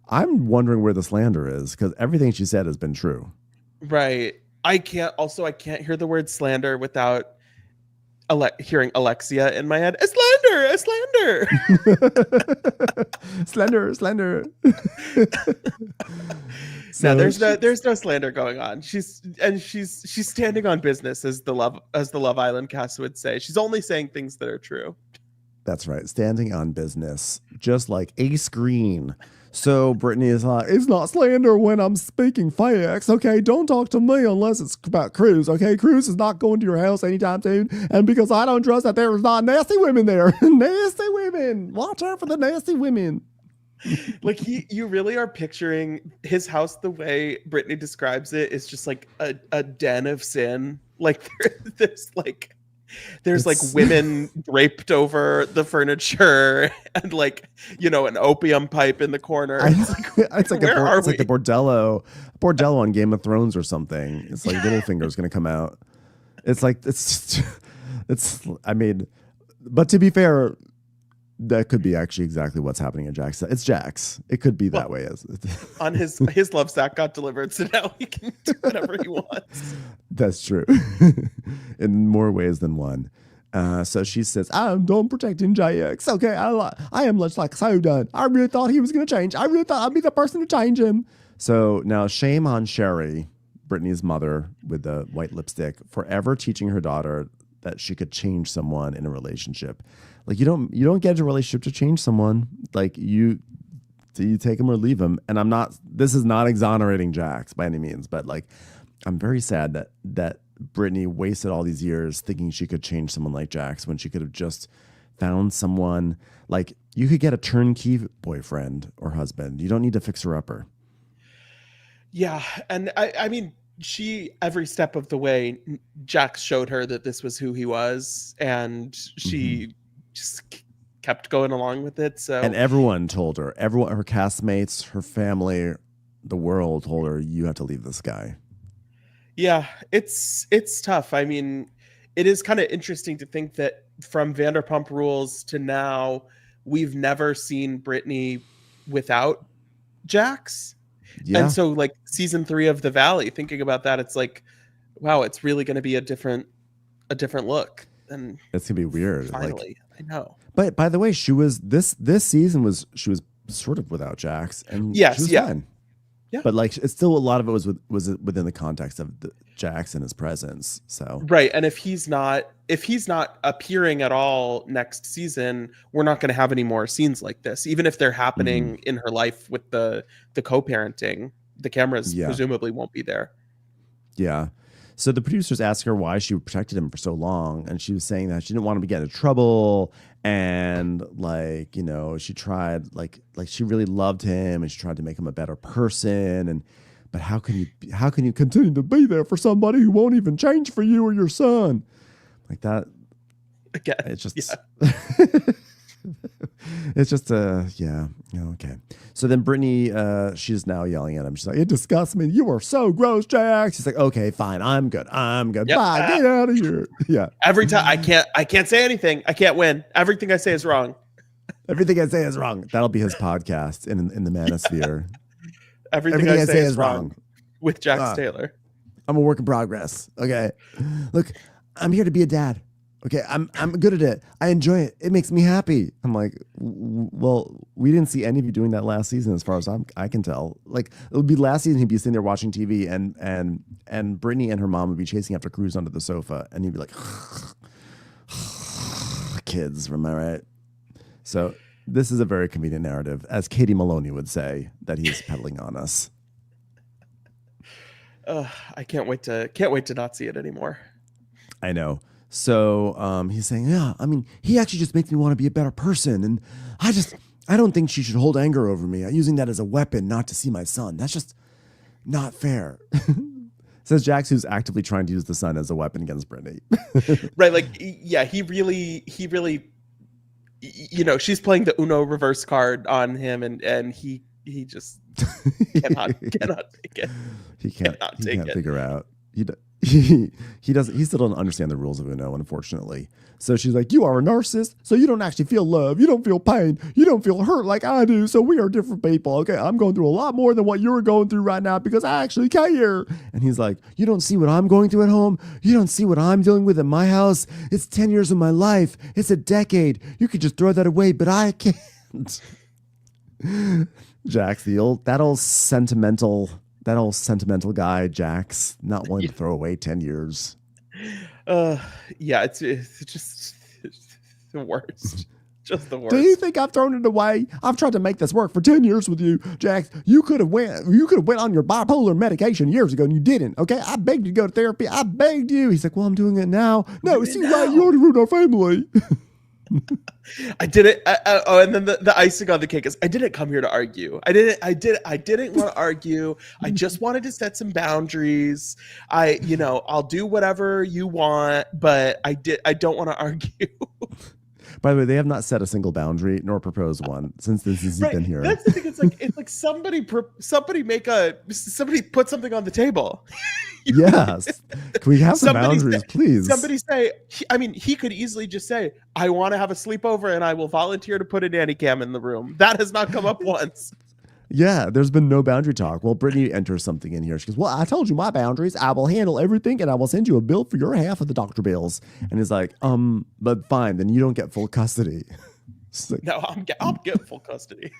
I'm wondering where the slander is, because everything she said has been true. Right. I can't hear the word slander without hearing Alexia in my head. A slander. Slender. So no, there's no slander going on. She's standing on business, as the Love Island cast would say. She's only saying things that are true. That's right, standing on business, just like Ace Green. So Brittany is like, it's not slander when I'm speaking facts. Okay, don't talk to me unless it's about Cruz. Okay, Cruz is not going to your house anytime soon, and because I don't trust that there is not nasty women there. Nasty women. Watch out for the nasty women. Like, you really are picturing his house the way Brittany describes it is just like a den of sin. Like there's like There's like women draped over the furniture and like, you know, an opium pipe in the corner. It's like the bordello on Game of Thrones or something. It's like Littlefinger's going to come out. It's like, I mean, but to be fair, that could be actually exactly what's happening at Jax. It's Jax. It could be that way. On his love sack got delivered, so now he can do whatever he wants. That's true. In more ways than one. So she says, I'm done protecting Jax. Okay, I am just like so done. I really thought he was going to change. I really thought I'd be the person to change him. So now shame on Sherry, Brittany's mother with the white lipstick, forever teaching her daughter that she could change someone in a relationship. Like you don't get into a relationship to change someone. Like you take them or leave them. And this is not exonerating Jax by any means, but like, I'm very sad that Brittany wasted all these years thinking she could change someone like Jax when she could have just found someone. Like you could get a turnkey boyfriend or husband. You don't need to fix her upper. Yeah. And I mean, she, every step of the way, Jax showed her that this was who he was, and she just kept going along with it. So, and everyone told her, her castmates, her family, the world told her, you have to leave this guy. Yeah, it's tough. I mean, it is kind of interesting to think that from Vanderpump Rules to now, we've never seen Brittany without Jax. Yeah. And so like season 3 of The Valley, thinking about that, it's like, wow, it's really going to be a different look. And it's gonna be weird. Finally, I know. But by the way, she was this season she was sort of without Jax, and she was fine. Yeah, but like it's still a lot of it was within the context of Jax and his presence. So right, and if he's not appearing at all next season, we're not going to have any more scenes like this. Even if they're happening in her life with the co-parenting, the cameras presumably won't be there. Yeah. So the producers asked her why she protected him for so long, and she was saying that she didn't want him to get into trouble, and like, you know, she tried like she really loved him, and she tried to make him a better person, but how can you continue to be there for somebody who won't even change for you or your son? Like that. Again, it's just it's just okay. So then Brittany, she's now yelling at him. She's like, "It disgusts me. You are so gross, Jax." She's like, "Okay, fine. I'm good. Yep. Bye. Get out of here." Yeah. Every time I can't say anything. I can't win. Everything I say is wrong. Everything I say is wrong. That'll be his podcast in the Manosphere. Everything I say is wrong. With Jax Taylor. I'm a work in progress. Okay. Look, I'm here to be a dad. Okay, I'm good at it. I enjoy it. It makes me happy. I'm like, well, we didn't see any of you doing that last season, as far as I can tell. Like, it would be last season, he'd be sitting there watching TV, and Brittany and her mom would be chasing after Cruz onto the sofa, and he'd be like, kids, am I right? So this is a very convenient narrative, as Katie Maloney would say, that he's peddling on us. I can't wait to not see it anymore. I know. So he's saying, yeah, I mean, he actually just makes me want to be a better person. And I don't think she should hold anger over me, using that as a weapon not to see my son. That's just not fair. Says Jax, who's actively trying to use the son as a weapon against Brittany. Right. Like, yeah, he really, you know, she's playing the Uno reverse card on him, and he just cannot take it. He can't figure out. He still doesn't understand the rules of Uno, unfortunately. So she's like, you are a narcissist, so you don't actually feel love, you don't feel pain, you don't feel hurt like I do, so we are different people. Okay, I'm going through a lot more than what you're going through right now because I actually care. And he's like, you don't see what I'm going through at home, you don't see what I'm dealing with at my house. It's 10 years of my life, it's a decade. You could just throw that away, but I can't. Jax, that old sentimental guy, Jax, not willing to throw away 10 years. Yeah, it's just the worst. Just the worst. Do you think I've thrown it away? I've tried to make this work for 10 years with you, Jax. You could have went on your bipolar medication years ago and you didn't. Okay, I begged you to go to therapy. I begged you. He's like, well, I'm doing it now. No, see, right, you already ruined our family. I didn't. Oh, and then the icing on the cake is I didn't come here to argue. I didn't want to argue. I just wanted to set some boundaries. I'll do whatever you want, but I don't want to argue. By the way, they have not set a single boundary nor proposed one since he's been here. That's the thing. It's like somebody put something on the table. Yes. Can we have some boundaries, please? Somebody say, he could easily just say, I want to have a sleepover and I will volunteer to put a nanny cam in the room. That has not come up once. Yeah, there's been no boundary talk. Well, Brittany enters something in here. She goes, well, I told you my boundaries. I will handle everything and I will send you a bill for your half of the doctor bills. And he's like, but fine, then you don't get full custody. Like, no, I'll get full custody.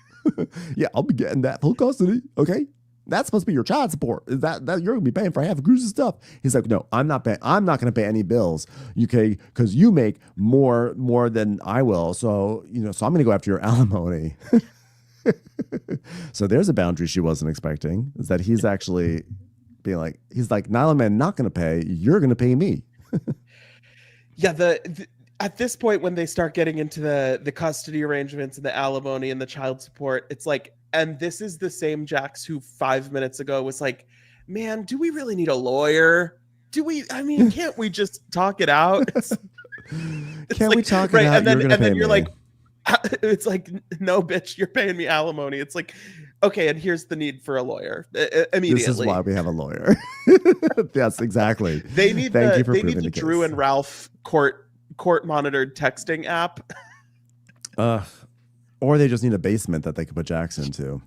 Yeah, I'll be getting that full custody. Okay. That's supposed to be your child support. Is that you're gonna be paying for half of Cruz's stuff? He's like, no, I'm not paying. I'm not gonna pay any bills, okay? Because you make more than I will. So so I'm gonna go after your alimony. So there's a boundary she wasn't expecting. Is that he's actually being like, he's like, not only am I not gonna pay, you're gonna pay me. Yeah, at this point when they start getting into the custody arrangements and the alimony and the child support, it's like. And this is the same Jax who 5 minutes ago was like, man, do we really need a lawyer? Can't we just talk it out? Can't we talk it out? And then you're like, it's like, no, bitch, you're paying me alimony. It's like, okay, and here's the need for a lawyer immediately. This is why we have a lawyer. Yes, exactly. They need the Drew and Ralph court monitored texting app. Or they just need a basement that they could put Jax into.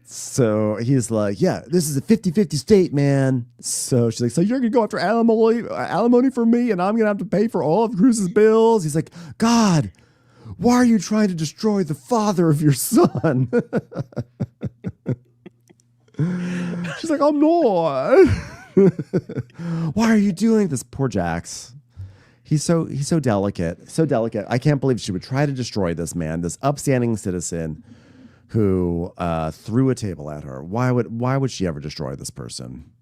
So he's like, yeah, this is a 50-50 state, man. So she's like, so you're going to go after alimony for me and I'm going to have to pay for all of Cruz's bills? He's like, God, why are you trying to destroy the father of your son? She's like, I'm not. Why are you doing this? Poor Jax. He's so delicate, so delicate. I can't believe she would try to destroy this man, this upstanding citizen who threw a table at her. Why would she ever destroy this person?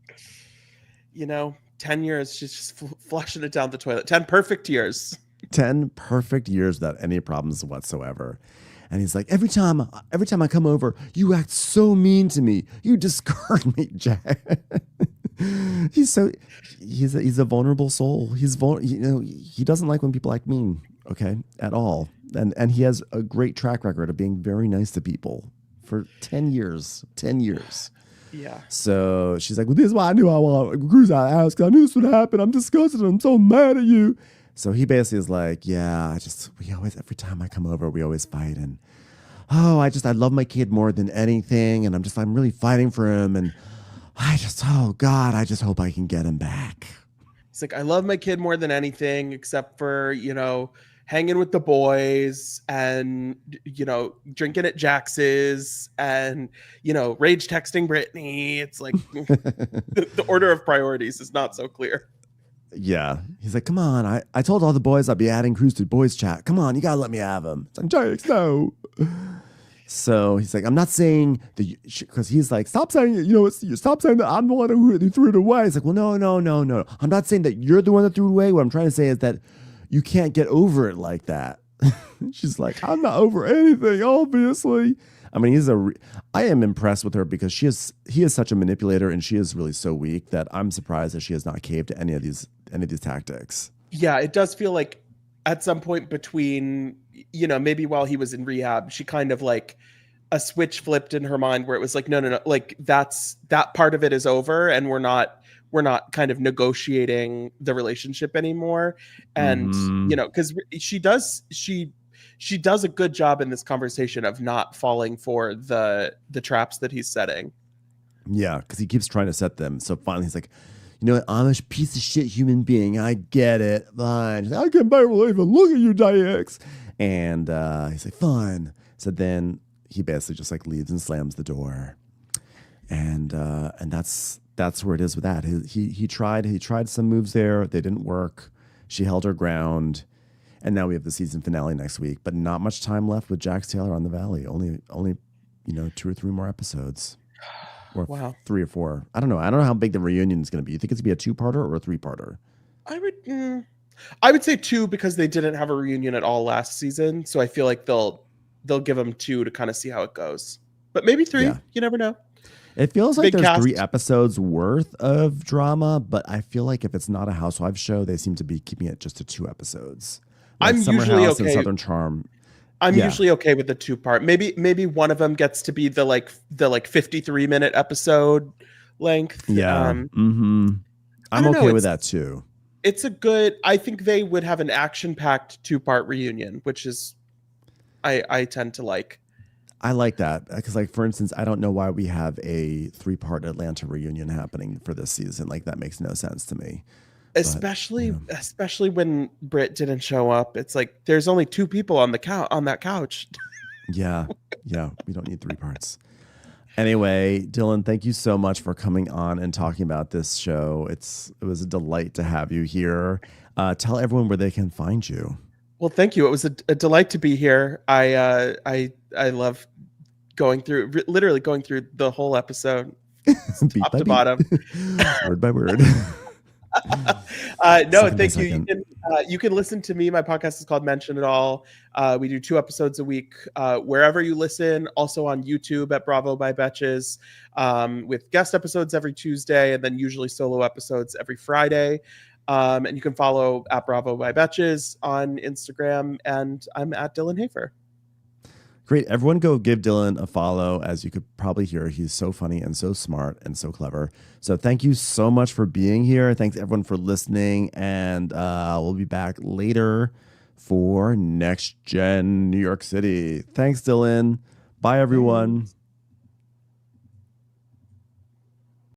10 years, she's just flushing it down the toilet. 10 perfect years. 10 perfect years without any problems whatsoever. And he's like, every time I come over, you act so mean to me. You discard me, Jack. He's a vulnerable soul. He doesn't like when people act mean, okay, at all. And he has a great track record of being very nice to people for 10 years. 10 years. Yeah. So she's like, well, this is why I knew I want Cruz out of the house, because I knew this would happen. I'm disgusted. I'm so mad at you. So he basically is like, yeah, every time I come over, we always fight. And I love my kid more than anything. And I'm really fighting for him. And I just hope I can get him back. It's like, I love my kid more than anything, except for, hanging with the boys and, drinking at Jax's and, rage texting Brittany. It's like the order of priorities is not so clear. Yeah. He's like, come on. I told all the boys I'd be adding Cruz to boys chat. Come on. You got to let me have him. It's like, Jax, no. So he's like, I'm not saying that, because he's like, stop saying that I'm the one who threw it away. He's like, well, no. I'm not saying that you're the one that threw it away. What I'm trying to say is that you can't get over it like that. She's like, I'm not over anything, obviously. I mean, I am impressed with her because he is such a manipulator and she is really so weak that I'm surprised that she has not caved to any of these tactics. Yeah, it does feel like at some point between, maybe while he was in rehab, she kind of like a switch flipped in her mind where it was like, no, like that part of it is over and we're not kind of negotiating the relationship anymore. And, because she does a good job in this conversation of not falling for the traps that he's setting. Yeah, because he keeps trying to set them. So finally he's like, I'm a piece of shit human being. I get it. Fine. She's like, I can't even look at you, Jax. And he's like, fine. So then he basically just like leaves and slams the door. And that's where it is with that. He tried some moves there. They didn't work. She held her ground. And now we have the season finale next week. But not much time left with Jax Taylor on the Valley. Only 2 or 3 more episodes. Or wow. 3 or 4. I don't know. I don't know how big the reunion is going to be. You think it's going to be a 2-parter or a 3-parter? I would. I would say 2 because they didn't have a reunion at all last season, so I feel like they'll give them 2 to kind of see how it goes. But maybe 3. Yeah. You never know. It feels It's a like big there's cast. 3 episodes worth of drama, but I feel like if it's not a Housewives show, they seem to be keeping it just to 2 episodes. Like I'm Summer usually House and okay. Southern Charm. I'm Yeah. usually okay with the 2-part. Maybe one of them gets to be the 53-minute episode length. Yeah. I'm I don't know, okay with that too. It's a good. I think they would have an action-packed 2-part reunion, which is I tend to like. I like that because, like, for instance, I don't know why we have a 3-part Atlanta reunion happening for this season. Like, that makes no sense to me. Especially when Britt didn't show up. It's like there's only 2 people on that couch. Yeah, we don't need 3 parts. Anyway, Dylan, thank you so much for coming on and talking about this show. It was a delight to have you here. Tell everyone where they can find you. Well, thank you. It was a delight to be here. I love literally going through the whole episode, top to bottom, word by word. No, thank you. You can listen to me. My podcast is called Mention It All. We do 2 episodes a week wherever you listen. Also on YouTube at Bravo by Betches, with guest episodes every Tuesday, and then usually solo episodes every Friday. And you can follow at Bravo by Betches on Instagram, and I'm at Dylan Hafer. Great. Everyone go give Dylan a follow. As you could probably hear, he's so funny and so smart and so clever. So thank you so much for being here. Thanks everyone for listening. And we'll be back later for Next Gen New York City. Thanks, Dylan. Bye, everyone.